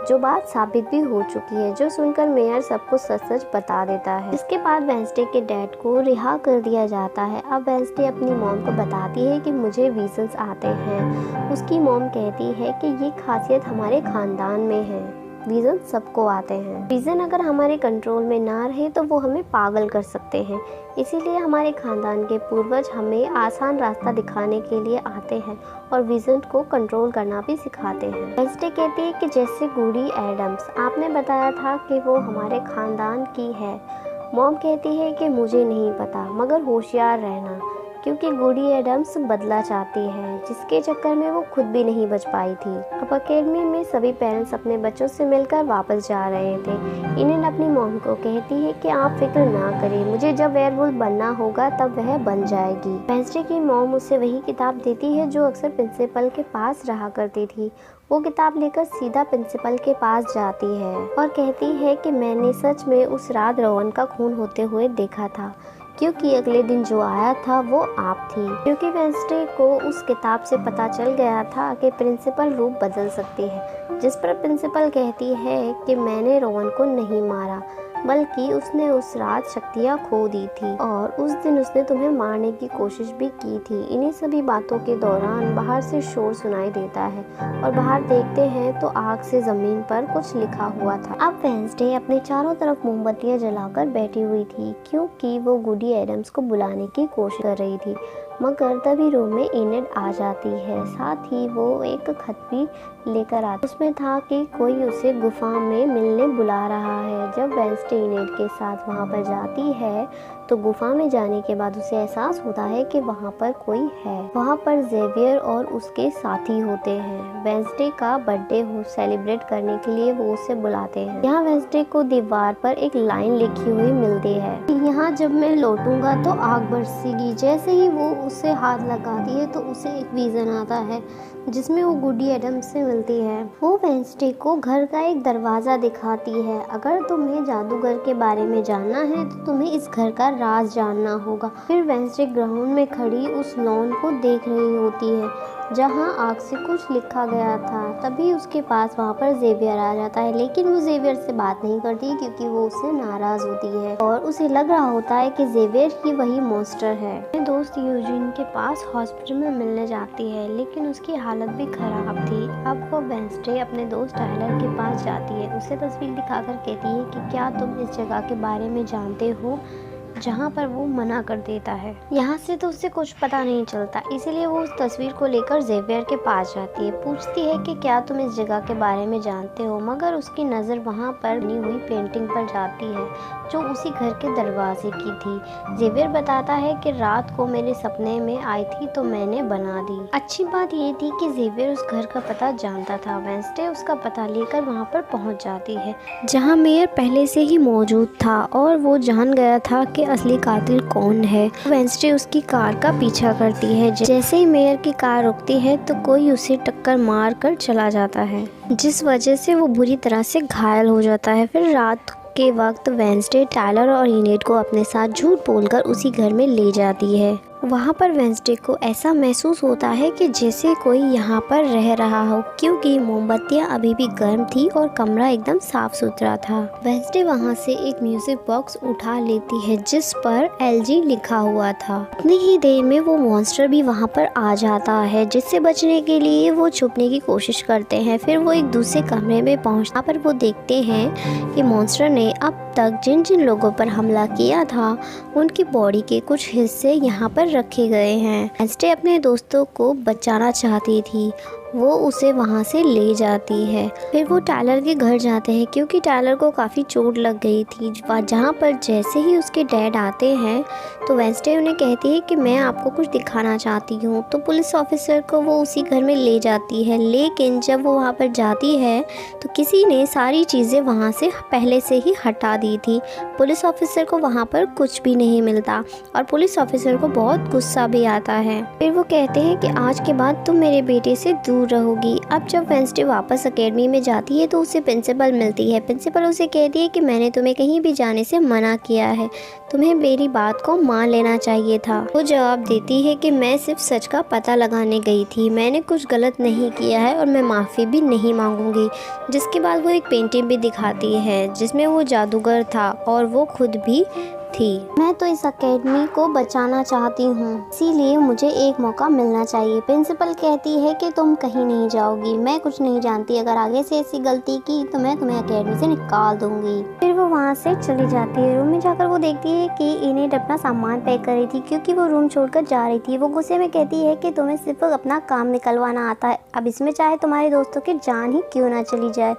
जो बात साबित भी हो चुकी है। जो सुनकर मेयर सबको सच सच बता देता है। इसके बाद वेंसडे के डैड को रिहा कर दिया जाता है। अब वेंसडे अपनी मॉम को बताती है कि मुझे विजन्स आते हैं। उसकी मॉम कहती है कि ये खासियत हमारे खानदान में है, विजन सबको आते हैं। विजन अगर हमारे कंट्रोल में ना रहे तो वो हमें पागल कर सकते हैं, इसीलिए हमारे खानदान के पूर्वज हमें आसान रास्ता दिखाने के लिए आते हैं और विजन को कंट्रोल करना भी सिखाते हैं। वेंसडे कहती है कि जैसे गुडी एडम्स, आपने बताया था कि वो हमारे खानदान की है, मॉम कहती है कि मुझे नहीं पता, मगर होशियार रहना, क्योंकि गुडी एडम्स बदला चाहती है, जिसके चक्कर में वो खुद भी नहीं बच पाई थी। अब अकेडमी में सभी पेरेंट्स अपने बच्चों से मिलकर वापस जा रहे थे। इनेड अपनी मॉम को कहती है कि आप फिक्र ना करें, मुझे जब वेयरवुल्फ बनना होगा तब वह बन जाएगी। वेडनेसडे की मॉम उसे वही किताब देती है जो अक्सर प्रिंसिपल के पास रहा करती थी। वो किताब लेकर सीधा प्रिंसिपल के पास जाती है और कहती है कि मैंने सच में उस रात रोवन का खून होते हुए देखा था, क्योंकि अगले दिन जो आया था वो आप थी। क्योंकि वेडनेसडे को उस किताब से पता चल गया था कि प्रिंसिपल रूप बदल सकती है, जिस पर प्रिंसिपल कहती है कि मैंने रोवन को नहीं मारा, बल्कि उसने उस रात शक्तियाँ खो दी थी और उस दिन उसने तुम्हें मारने की कोशिश भी की थी। इन्हीं सभी बातों के दौरान बाहर से शोर सुनाई देता है और बाहर देखते हैं तो आग से जमीन पर कुछ लिखा हुआ था। अब वेडनेसडे अपने चारों तरफ मोमबत्तियां जलाकर बैठी हुई थी, क्योंकि वो गुडी एडम्स को बुलाने की कोशिश कर रही थी, मगर तभी रूम में इनेड आ जाती है। साथ ही वो एक खत भी लेकर आती। उसमें था कि कोई उसे गुफा में मिलने बुला रहा है। जब वेडनेसडे इनेड के साथ वहां पर जाती है तो गुफा में जाने के बाद उसे एहसास होता है कि वहां पर कोई है। वहां पर जेवियर और उसके साथी होते हैं। वेडनेसडे का बर्थडे सेलिब्रेट करने के लिए वो उसे बुलाते हैं। यहाँ वेडनेसडे को दीवार पर एक लाइन लिखी हुई मिलती है, यहाँ जब मैं लौटूंगा तो आग बरसेगी। जैसे ही वो उसे हाथ लगाती है तो उसे एक विजन आता है जिसमें वो गुडी एडम्स से मिलती है। वो वेडनेसडे को घर का एक दरवाज़ा दिखाती है। अगर तुम्हें जादूगर के बारे में जानना है तो तुम्हें इस घर का राज जानना होगा। फिर वेडनेसडे ग्राउंड में खड़ी उस लॉन को देख रही होती है जहाँ आग से कुछ लिखा गया था। तभी उसके पास वहाँ पर जेवियर आ जाता है, लेकिन वो जेवियर से बात नहीं करती क्योंकि वो उससे नाराज होती है और उसे लग रहा होता है कि जेवियर ही वही मॉन्स्टर है। अपने दोस्त यूजिन के पास हॉस्पिटल में मिलने जाती है, लेकिन उसकी हालत भी खराब थी। अब वो वेडनेसडे अपने दोस्त टाइलर के पास जाती है। उसे तस्वीर दिखाकर कहती है कि क्या तुम इस जगह के बारे में जानते हो, जहाँ पर वो मना कर देता है। यहाँ से तो उससे कुछ पता नहीं चलता, इसीलिए वो उस तस्वीर को लेकर जेवियर के पास जाती है। पूछती है कि क्या तुम इस जगह के बारे में जानते हो, मगर उसकी नज़र वहाँ पर बनी हुई पेंटिंग पर जाती है जो उसी घर के दरवाजे की थी। जेवियर बताता है कि रात को मेरे सपने में आई थी तो मैंने बना दी। अच्छी बात ये थी कि जेवियर उस घर का पता जानता था। वेडनेसडे उसका पता लेकर वहाँ पर पहुँच जाती है, जहाँ मेयर पहले से ही मौजूद था और वो जान गया था कि असली कातिल कौन है। वेडनेसडे उसकी कार का पीछा करती है। जैसे ही मेयर की कार रुकती है तो कोई उसे टक्कर मार कर चला जाता है, जिस वजह से वो बुरी तरह से घायल हो जाता है। फिर रात के वक्त वेडनेसडे टाइलर और इनेड को अपने साथ झूठ बोलकर उसी घर में ले जाती है। वहाँ पर वेडनेसडे को ऐसा महसूस होता है कि जैसे कोई यहाँ पर रह रहा हो, क्योंकि मोमबत्तियाँ अभी भी गर्म थी और कमरा एकदम साफ सुथरा था। वेडनेसडे वहाँ से एक म्यूजिक बॉक्स उठा लेती है जिस पर LG लिखा हुआ था। उतनी ही देर में वो मॉन्स्टर भी वहाँ पर आ जाता है, जिससे बचने के लिए वो छुपने की कोशिश करते हैं। फिर वो एक दूसरे कमरे में पहुँचने पर वो देखते हैं कि मॉन्स्टर ने अब तक जिन जिन लोगों पर हमला किया था उनकी बॉडी के कुछ हिस्से यहाँ पर रखे गए हैं। वेडनेसडे अपने दोस्तों को बचाना चाहती थी, वो उसे वहाँ से ले जाती है। फिर वो टाइलर के घर जाते हैं, क्योंकि टाइलर को काफ़ी चोट लग गई थी। जहाँ पर जैसे ही उसके डैड आते हैं तो वेडनेसडे उन्हें कहती है कि मैं आपको कुछ दिखाना चाहती हूँ। तो पुलिस ऑफिसर को वो उसी घर में ले जाती है, लेकिन जब वो वहाँ पर जाती है तो किसी ने सारी चीज़ें वहाँ से पहले से ही हटा दी थी। पुलिस ऑफिसर को वहाँ पर कुछ भी नहीं मिलता और पुलिस ऑफिसर को बहुत गुस्सा भी आता है। फिर वो कहते हैं कि आज के बाद तुम मेरे बेटे से दूर रहोगी। अब जब वेडनेसडे वापस अकेडमी में जाती है तो उसे प्रिंसिपल मिलती है। प्रिंसिपल उसे कहती है कि मैंने तुम्हें कहीं भी जाने से मना किया है, तुम्हें मेरी बात को मान लेना चाहिए था। वो जवाब देती है कि मैं सिर्फ सच का पता लगाने गई थी, मैंने कुछ गलत नहीं किया है और मैं माफ़ी भी नहीं मांगूंगी। जिसके बाद वो एक पेंटिंग भी दिखाती है जिसमें वो जादूगर था और वो खुद भी थी। मैं तो इस अकेडमी को बचाना चाहती हूँ, इसीलिए मुझे एक मौका मिलना चाहिए। प्रिंसिपल कहती है कि तुम कहीं नहीं जाओगी, मैं कुछ नहीं जानती, अगर आगे से ऐसी गलती की तो मैं तुम्हें अकेडमी से निकाल दूंगी। फिर वो वहाँ से चली जाती है। रूम में जाकर वो देखती है कि इनेड अपना सामान पैक कर रही थी, क्योंकि वो रूम छोड़कर जा रही थी। वो गुस्से में कहती है कि तुम्हें सिर्फ अपना काम निकलवाना आता है, अब इसमें चाहे तुम्हारे दोस्तों की जान ही क्यों ना चली जाए।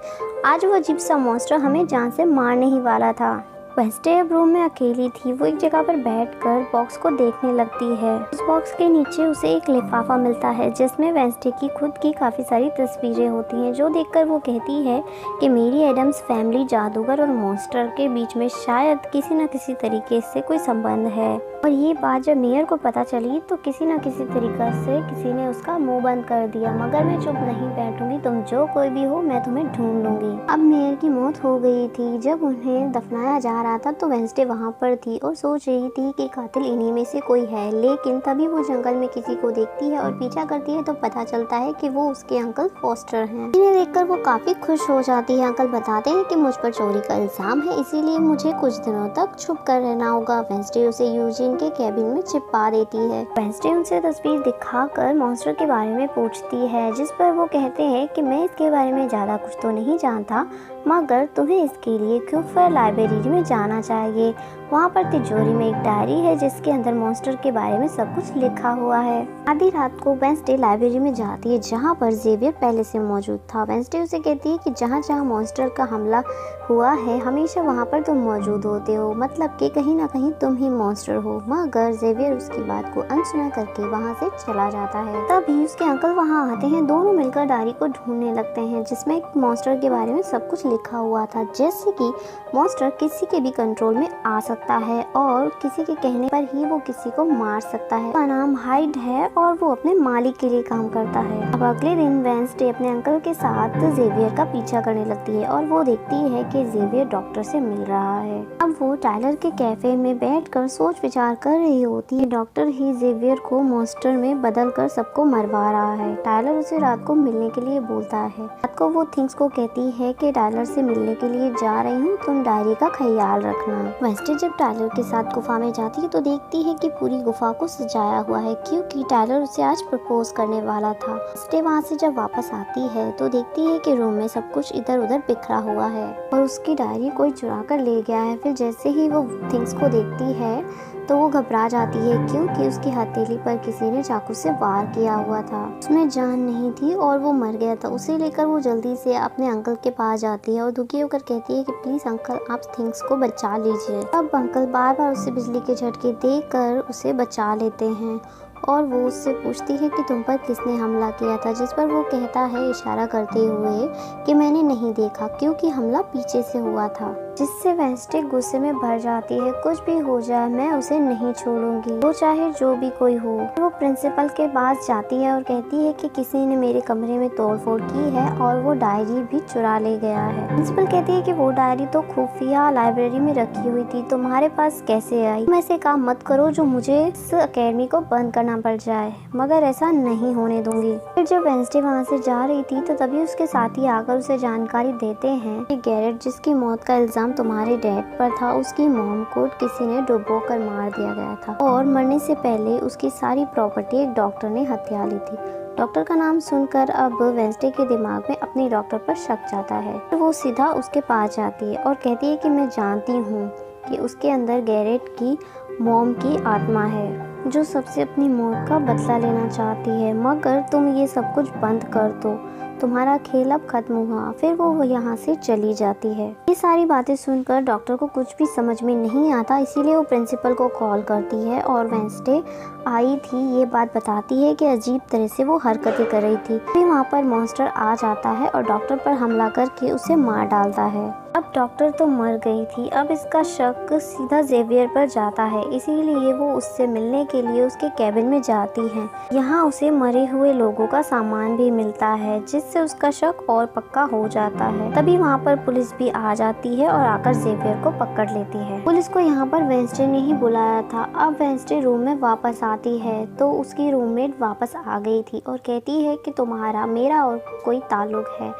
आज वो अजीब सा मॉन्स्टर हमें जान से मारने ही वाला था। वेंसडे अब रूम में अकेली थी। वो एक जगह पर बैठकर बॉक्स को देखने लगती है। उस बॉक्स के नीचे उसे एक लिफाफा मिलता है जिसमें वेंसडे की खुद की काफ़ी सारी तस्वीरें होती हैं, जो देखकर वो कहती है कि मेरी एडम्स फैमिली जादूगर और मॉन्स्टर के बीच में शायद किसी न किसी तरीके से कोई संबंध है। और ये बात जब मेयर को पता चली तो किसी न किसी तरीक़े से किसी ने उसका मुंह बंद कर दिया। मगर मैं चुप नहीं बैठूंगी, तुम जो कोई भी हो मैं तुम्हें ढूंढ लूंगी। अब मेयर की मौत हो गई थी। जब उन्हें दफनाया जा रहा था तो वेंसडे वहाँ पर थी और सोच रही थी कि कातिल इन्हीं में से कोई है। लेकिन तभी वो जंगल में किसी को देखती है और पीछा करती है तो पता चलता है कि वो उसके अंकल फॉस्टर हैं। इन्हें देखकर वो काफ़ी खुश हो जाती है। अंकल बताते हैं कि मुझ पर चोरी का इल्ज़ाम है, इसीलिए मुझे कुछ दिनों तक छुप कर रहना होगा। वेंसडे उसे यूजीन के कैबिन में छिपा देती है। वेंसडे उनसे तस्वीर दिखाकर मॉन्स्टर के बारे में पूछती है, जिस पर वो कहते हैं कि मैं इसके बारे में ज़्यादा कुछ तो नहीं जानता, मगर तुम्हें इसके लिए क्यूफर लाइब्रेरी में जाना चाहिए। वहाँ पर तिजोरी में एक डायरी है जिसके अंदर मॉन्स्टर के बारे में सब कुछ लिखा हुआ है। आधी रात को वेंसडे लाइब्रेरी में जाती है जहाँ पर जेवियर पहले से मौजूद था। वेंसडे उसे कहती है कि जहाँ जहाँ मॉन्स्टर का हमला हुआ है हमेशा वहाँ पर तुम मौजूद होते हो, मतलब कि कहीं ना कहीं तुम ही मॉन्स्टर हो। मगर जेवियर उसकी बात को अनसुना करके वहाँ से चला जाता है। तभी उसके अंकल वहाँ आते हैं। दोनों मिलकर डायरी को ढूंढने लगते हैं जिसमें एक मॉन्स्टर के बारे में सब कुछ लिखा हुआ था, जैसे कि मॉन्स्टर किसी के भी कंट्रोल में आ सकता है और किसी के कहने पर ही वो किसी को मार सकता है। उसका नाम हाइड है और वो अपने मालिक के लिए काम करता है। अब अगले दिन वेंसडे अपने अंकल के साथ जेवियर का पीछा करने लगती है और वो देखती है कि जेवियर डॉक्टर से मिल रहा है। अब वो टाइलर के कैफे में बैठकर सोच विचार कर रही होती है। डॉक्टर ही जेवियर को मॉन्स्टर में बदल कर सबको मरवा रहा है। टाइलर उसे रात को मिलने के लिए बोलता है। रात को वो थिंग्स को कहती है कि टाइलर से मिलने के लिए जा रही हूँ, तुम डायरी का ख्याल रखना। वेंसडे जब टाइलर के साथ गुफा में जाती है तो देखती है कि पूरी गुफा को सजाया हुआ है, क्योंकि टाइलर उसे आज प्रपोज करने वाला था। वेंसडे वहाँ से जब वापस आती है तो देखती है कि रूम में सब कुछ इधर उधर बिखरा हुआ है और उसकी डायरी कोई चुरा कर ले गया है। फिर जैसे ही वो थिंग्स को देखती है तो वो घबरा जाती है, क्योंकि उसकी हथेली पर किसी ने चाकू से वार किया हुआ था। उसमें जान नहीं थी और वो मर गया था। उसे लेकर वो जल्दी से अपने अंकल के पास जाती है और दुखी होकर कहती है कि प्लीज अंकल आप थिंग्स को बचा लीजिए। अब अंकल बार बार उसे बिजली के झटके देकर उसे बचा लेते हैं और वो उससे पूछती है कि तुम पर किसने हमला किया था, जिस पर वो कहता है इशारा करते हुए कि मैंने नहीं देखा क्योंकि हमला पीछे से हुआ था, जिससे वेंसडे गुस्से में भर जाती है। कुछ भी हो जाए मैं उसे नहीं छोड़ूंगी, वो चाहे जो भी कोई हो। वो प्रिंसिपल के पास जाती है और कहती है कि किसी ने मेरे कमरे में तोड़फोड़ की है और वो डायरी भी चुरा ले गया है। प्रिंसिपल कहती है कि वो डायरी तो खुफिया लाइब्रेरी में रखी हुई थी, तुम्हारे पास कैसे आई? तुम ऐसे काम मत करो जो मुझे इस अकेडमी को बंद करना पड़ जाए, मगर ऐसा नहीं होने दूंगी। फिर जब वेंसडे वहाँ से जा रही थी तो तभी उसके साथी आकर उसे जानकारी देते हैं कि गैरेट जिसकी मौत का इल्जाम तुम्हारे डैड पर था, उसकी मॉम को किसी ने डुबो कर मार दिया गया था और मरने से पहले उसकी सारी प्रॉपर्टी एक डॉक्टर ने हथिया ली थी। डॉक्टर का नाम सुनकर अब वेंसडे के दिमाग में अपने डॉक्टर पर शक जाता है। तो वो सीधा उसके पास जाती है और कहती है कि मैं जानती हूँ कि उसके अंदर गैरेट की मॉम की आत्मा है जो सबसे अपनी मौत का बदला लेना चाहती है, मगर तुम ये सब कुछ बंद कर दो, तुम्हारा खेल अब खत्म हुआ। फिर वो यहाँ से चली जाती है। ये सारी बातें सुनकर डॉक्टर को कुछ भी समझ में नहीं आता, इसीलिए वो प्रिंसिपल को कॉल करती है और वेंसडे आई थी ये बात बताती है कि अजीब तरह से वो हरकतें कर रही थी। फिर वहाँ पर मॉन्स्टर आ जाता है और डॉक्टर पर हमला करके उसे मार डालता है। अब डॉक्टर तो मर गई थी। अब इसका शक सीधा जेवियर पर जाता है, इसीलिए वो उससे मिलने के लिए उसके कैबिन में जाती है। यहाँ उसे मरे हुए लोगों का सामान भी मिलता है, जिससे उसका शक और पक्का हो जाता है। तभी वहाँ पर पुलिस भी आ जाती है और आकर जेवियर को पकड़ लेती है। पुलिस को यहाँ पर वेंसडे ने ही बुलाया था। अब वेंसडे रूम में वापस आती है तो उसकी रूममेट वापस आ गई थी और कहती है कि तुम्हारा मेरा और कोई ताल्लुक है,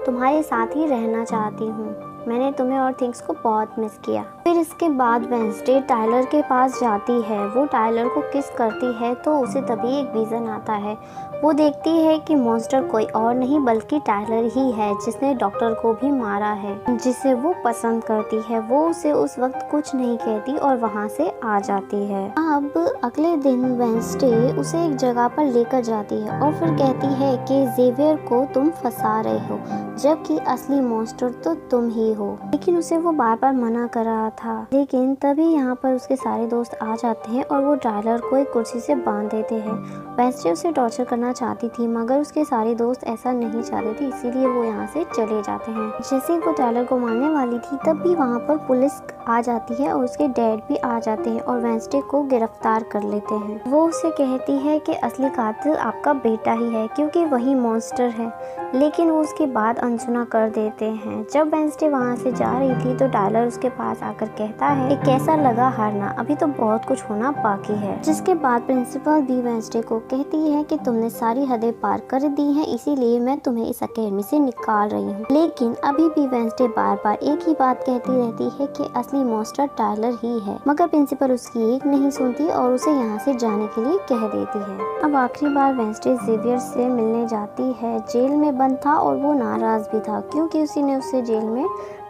तुम्हारे साथ ही रहना चाहती हूँ, मैंने तुम्हें और थिंग्स को बहुत मिस किया। फिर इसके बाद वेंसडे टाइलर के पास जाती है। वो टाइलर को किस करती है तो उसे तभी एक विजन आता है। वो देखती है कि मॉन्स्टर कोई और नहीं बल्कि टाइलर ही है, जिसने डॉक्टर को भी मारा है, जिसे वो पसंद करती है। वो उसे उस वक्त कुछ नहीं कहती और वहाँ से आ जाती है। अब अगले दिन वेंसडे उसे एक जगह पर लेकर जाती है और फिर कहती है कि जेवियर को तुम फंसा रहे हो, जबकि असली मॉन्स्टर तो तुम ही हो। लेकिन उसे वो बार बार मना कर रहा था। लेकिन तभी यहाँ पर उसके सारे दोस्त आ जाते हैं और वो टायलर को एक कुर्सी से बांध देते हैं। वेंसडे उसे टॉर्चर करना चाहती थी मगर उसके सारे दोस्त ऐसा नहीं चाहते थे, इसीलिए वो यहाँ से चले जाते हैं। जैसे वो टायलर को मारने वाली थी तब भी वहाँ पर पुलिस आ जाती है और उसके डैड भी आ जाते हैं और वेंसडे को गिरफ्तार कर लेते हैं। वो उसे कहती है कि असली कातिल आपका बेटा ही है क्योंकि वही मॉन्स्टर है, लेकिन वो उसकी बात अनसुना कर देते हैं। जब वेंसडे वहाँ से जा रही थी तो टायलर उसके पास आकर कहता है कि कैसा लगा हारना, अभी तो बहुत कुछ होना बाकी है। जिसके बाद प्रिंसिपल भी वेंसडे को कहती है कि तुमने सारी हदें पार कर दी हैं, इसीलिए मैं तुम्हें इस अकेडमी से निकाल रही हूँ। लेकिन अभी भी वेंसडे बार बार एक ही बात कहती रहती है कि असली मॉन्स्टर टायलर ही है, मगर प्रिंसिपल उसकी एक नहीं सुनती और उसे यहाँ से जाने के लिए कह देती है। अब आखिरी बार वेंसडे जेवियर से मिलने जाती है। जेल में बंद था और वो नाराज भी था क्योंकि उसी ने उसे जेल में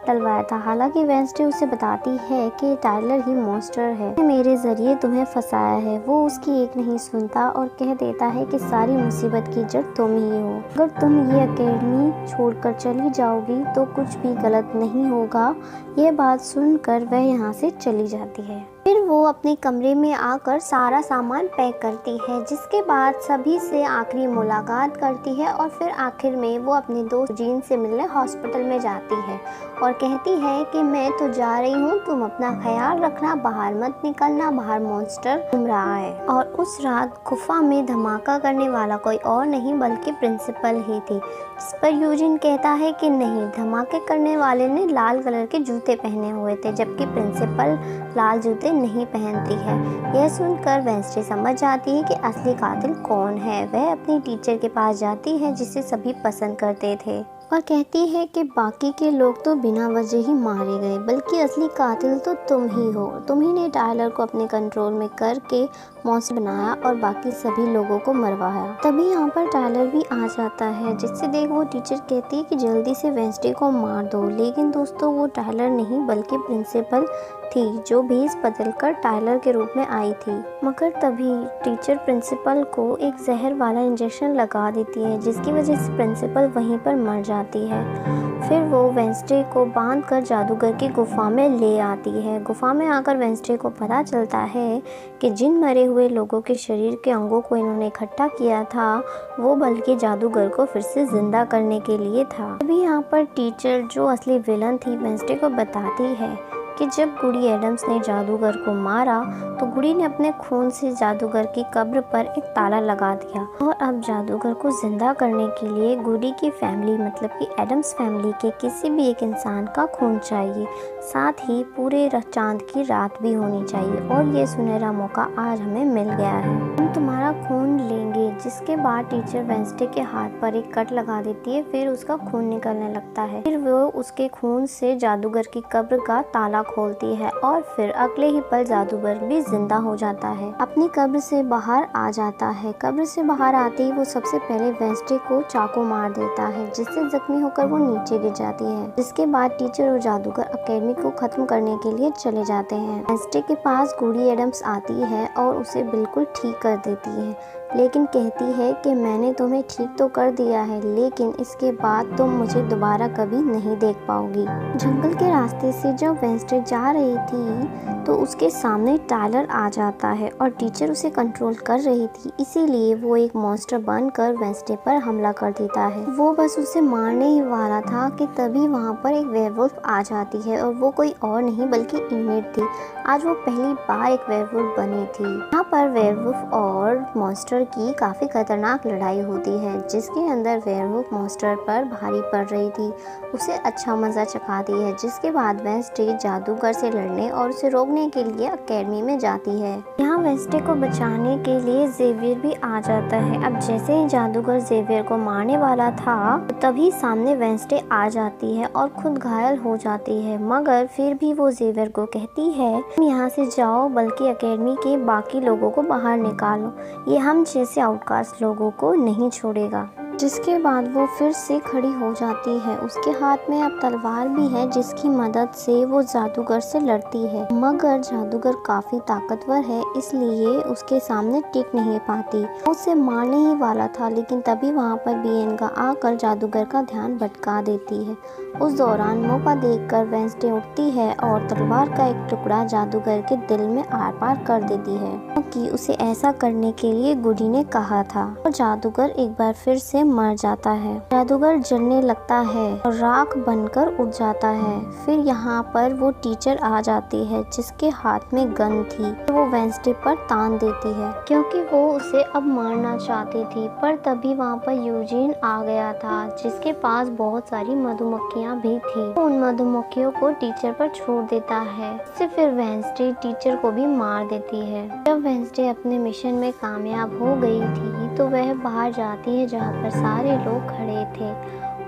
डलवाया था। हालांकि वेंसडे उसे बताती है कि टायलर ही मॉन्स्टर है, मेरे जरिए तुम्हें फंसाया है। वो उसकी एक नहीं सुनता और कह देता है कि सारी मुसीबत की जड़ तुम ही हो। अगर तुम ये अकेडमी छोड़कर चली जाओगी तो कुछ भी गलत नहीं होगा। ये बात सुनकर वह यहाँ से चली जाती है। फिर वो अपने कमरे में आकर सारा सामान पैक करती है, जिसके बाद सभी से आखिरी मुलाकात करती है और फिर आखिर में वो अपने दोस्त जीन से मिलने हॉस्पिटल में जाती है और कहती है कि मैं तो जा रही हूँ, तुम अपना ख्याल रखना, बाहर मत निकलना, बाहर मॉन्स्टर घूम रहा है। और उस रात गुफा में धमाका करने वाला कोई और नहीं बल्कि प्रिंसिपल ही थी, जिस पर यूजिन कहता है कि नहीं, धमाके करने वाले ने लाल कलर के जूते पहने हुए थे जबकि प्रिंसिपल लाल जूते नहीं पहनती है। यह सुनकर वेंसडे समझ जाती है कि असली कातिल कौन है। वह अपनी टीचर के पास जाती है जिसे सभी पसंद करते थे और कहती है कि बाकी के लोग तो बिना वजह ही मारे गए, बल्कि असली कातिल तो तुम ही हो। तुम ही ने टायलर को अपने कंट्रोल में करके मॉन्स्टर बनाया और बाकी सभी लोगों को मरवाया। तभी यहाँ पर टायलर भी आ जाता है, जिससे देख वो टीचर कहती है कि जल्दी से वेंसडे को मार दो। लेकिन दोस्तों वो टायलर नहीं बल्कि प्रिंसिपल थी जो भेस बदलकर टायलर के रूप में आई थी। मगर तभी टीचर प्रिंसिपल को एक जहर वाला इंजेक्शन लगा देती है, जिसकी वजह से प्रिंसिपल वहीं पर मर जाती है। फिर वो वेंसडे को बांधकर जादूगर की गुफा में ले आती है। गुफा में आकर वेंसडे को पता चलता है कि जिन मरे हुए लोगों के शरीर के अंगों को इन्होंने इकट्ठा किया था वो बल्कि जादूगर को फिर से जिंदा करने के लिए था। अभी यहाँ पर टीचर जो असली विलन थी वेंसडे को बताती है कि जब गुडी एडम्स ने जादूगर को मारा तो गुडी ने अपने खून से जादूगर की कब्र पर एक ताला लगा दिया और अब जादूगर को जिंदा करने के लिए गुडी की फैमिली मतलब कि एडम्स फैमिली के किसी भी एक इंसान का खून चाहिए, साथ ही पूरे चांद की रात भी होनी चाहिए और ये सुनहरा मौका आज हमें मिल गया है, हम तुम्हारा खून लेंगे। जिसके बाद टीचर वेंसडे के हाथ पर एक कट लगा देती है, फिर उसका खून निकलने लगता है। फिर वो उसके खून से जादूगर की कब्र का ताला खोलती है और फिर अगले ही पल जादूगर भी जिंदा हो जाता है, अपनी कब्र से बाहर आ जाता है। कब्र से बाहर आते ही वो सबसे पहले वेंसडे को चाकू मार देता है, जिससे जख्मी होकर वो नीचे गिर जाती है। जिसके बाद टीचर और जादूगर अकेडमी को खत्म करने के लिए चले जाते हैं। वेंसडे के पास गुडी एडम्स आती है और उसे बिल्कुल ठीक कर देती है, लेकिन कहती है कि मैंने तुम्हें ठीक तो कर दिया है, लेकिन इसके बाद तुम मुझे दोबारा कभी नहीं देख पाओगी। जंगल के रास्ते से जब वेंसडे जा रही थी तो उसके सामने टायलर आ जाता है और टीचर उसे कंट्रोल कर रही थी, इसीलिए वो एक मॉन्स्टर बनकर वेंसडे पर हमला कर देता है। वो बस उसे मारने ही वाला था कि तभी वहाँ पर एक वेयरवुल्फ आ जाती है और वो कोई और नहीं बल्कि इनेड थी। आज वो पहली बार एक वेयरवुल्फ बनी थी। यहाँ पर वेयरवुल्फ और मॉन्स्टर की काफी खतरनाक लड़ाई होती है, जिसके अंदर वेयरवुल्फ मॉन्स्टर पर भारी पड़ रही थी, उसे अच्छा मजा चखाती है। जिसके बाद वेंसडे जादूगर से लड़ने और उसे रोकने के लिए अकेडमी में जाती है। यहाँ वेंसडे को बचाने के लिए जेवियर भी आ जाता है। अब जैसे ही जादूगर जेवियर को मारने वाला था तभी सामने वेंसडे आ जाती है और खुद घायल हो जाती है, मगर फिर भी वो जेवियर को कहती है तुम यहाँ से जाओ, बल्कि अकेडमी के बाकी लोगों को बाहर निकालो, ये हम जैसे आउटकास्ट लोगों को नहीं छोड़ेगा। जिसके बाद वो फिर से खड़ी हो जाती है। उसके हाथ में अब तलवार भी है जिसकी मदद से वो जादूगर से लड़ती है, मगर जादूगर काफी ताकतवर है इसलिए उसके सामने टिक नहीं पाती। उसे मारने ही वाला था, लेकिन तभी वहाँ पर बिएनका आकर जादूगर का ध्यान भटका देती है। उस दौरान मौका देखकर वेंसडे उठती है और तलवार का एक टुकड़ा जादूगर के दिल में आर पार कर देती है, क्योंकि उसे ऐसा करने के लिए गुडी ने कहा था। और जादूगर एक बार फिर से मर जाता है। जादूगर जलने लगता है और राख बनकर उड़ जाता है। फिर यहाँ पर वो टीचर आ जाती है जिसके हाथ में गन थी। वो वेंसडे पर तान देती है क्योंकि वो उसे अब मारना चाहती थी, पर तभी वहाँ पर यूजीन आ गया था जिसके पास बहुत सारी मधुमक्खियाँ भी थी। उन मधुमक्खियों को टीचर पर छोड़ देता है। इससे फिर वेंसडे टीचर को भी मार देती है। जब वेंसडे अपने मिशन में कामयाब हो गई थी तो वह बाहर जाती है जहाँ पर सारे लोग खड़े थे।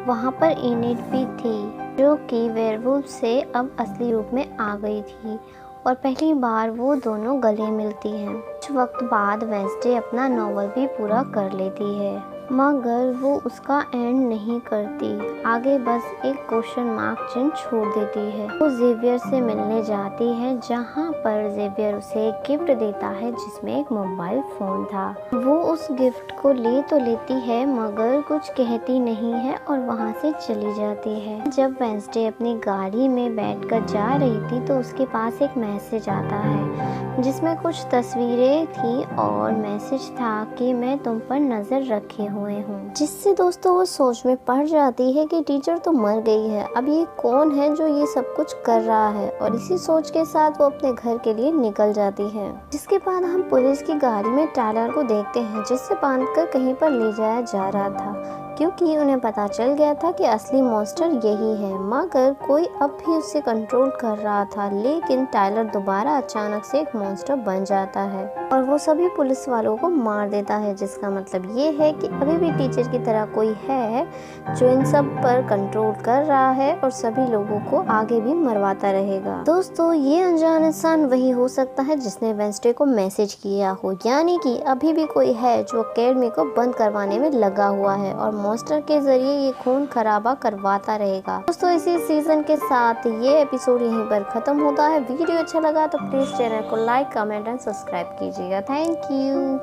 वहाँ पर एनिड भी थी जो कि वेयरवुल्फ से अब असली रूप में आ गई थी और पहली बार वो दोनों गले मिलती हैं। कुछ वक्त बाद वेंसडे अपना नॉवल भी पूरा कर लेती है, मगर वो उसका एंड नहीं करती। आगे बस एक क्वेश्चन मार्क चिन्ह छोड़ देती है। वो जेवियर से मिलने जाती है जहाँ पर जेवियर उसे एक गिफ्ट देता है जिसमें एक मोबाइल फोन था। वो उस गिफ्ट को ले तो लेती है मगर कुछ कहती नहीं है और वहाँ से चली जाती है। जब वेंसडे अपनी गाड़ी में बैठकर जा रही थी तो उसके पास एक मैसेज आता है जिसमें कुछ तस्वीरें थी और मैसेज था कि मैं तुम पर नजर रखे हुए हूँ। जिससे दोस्तों वो सोच में पड़ जाती है कि टीचर तो मर गई है, अब ये कौन है जो ये सब कुछ कर रहा है, और इसी सोच के साथ वो अपने घर के लिए निकल जाती है। जिसके बाद हम पुलिस की गाड़ी में टायलर को देखते हैं जिससे बांधकर कहीं पर ले जाया जा रहा था, क्योंकि उन्हें पता चल गया था कि असली मॉन्स्टर यही है, मगर कोई अब भी उसे कंट्रोल कर रहा था। लेकिन टायलर दोबारा अचानक से एक मॉन्स्टर बन जाता है और वो सभी पुलिस वालों को मार देता है, जिसका मतलब ये है कि अभी भी टीचर की तरह कोई है जो इन सब पर कंट्रोल कर रहा है और सभी लोगों को आगे भी मरवाता रहेगा। दोस्तों, ये अनजान इंसान वही हो सकता है जिसने वेंसडे को मैसेज किया हो, यानी कि अभी भी कोई है जो अकेडमी को बंद करवाने में लगा हुआ है और मॉन्स्टर के जरिए ये खून खराबा करवाता रहेगा। दोस्तों, इसी सीजन के साथ ये एपिसोड यहीं पर खत्म होता है। वीडियो अच्छा लगा तो प्लीज चैनल को लाइक, कमेंट एंड सब्सक्राइब कीजिएगा। Thank you.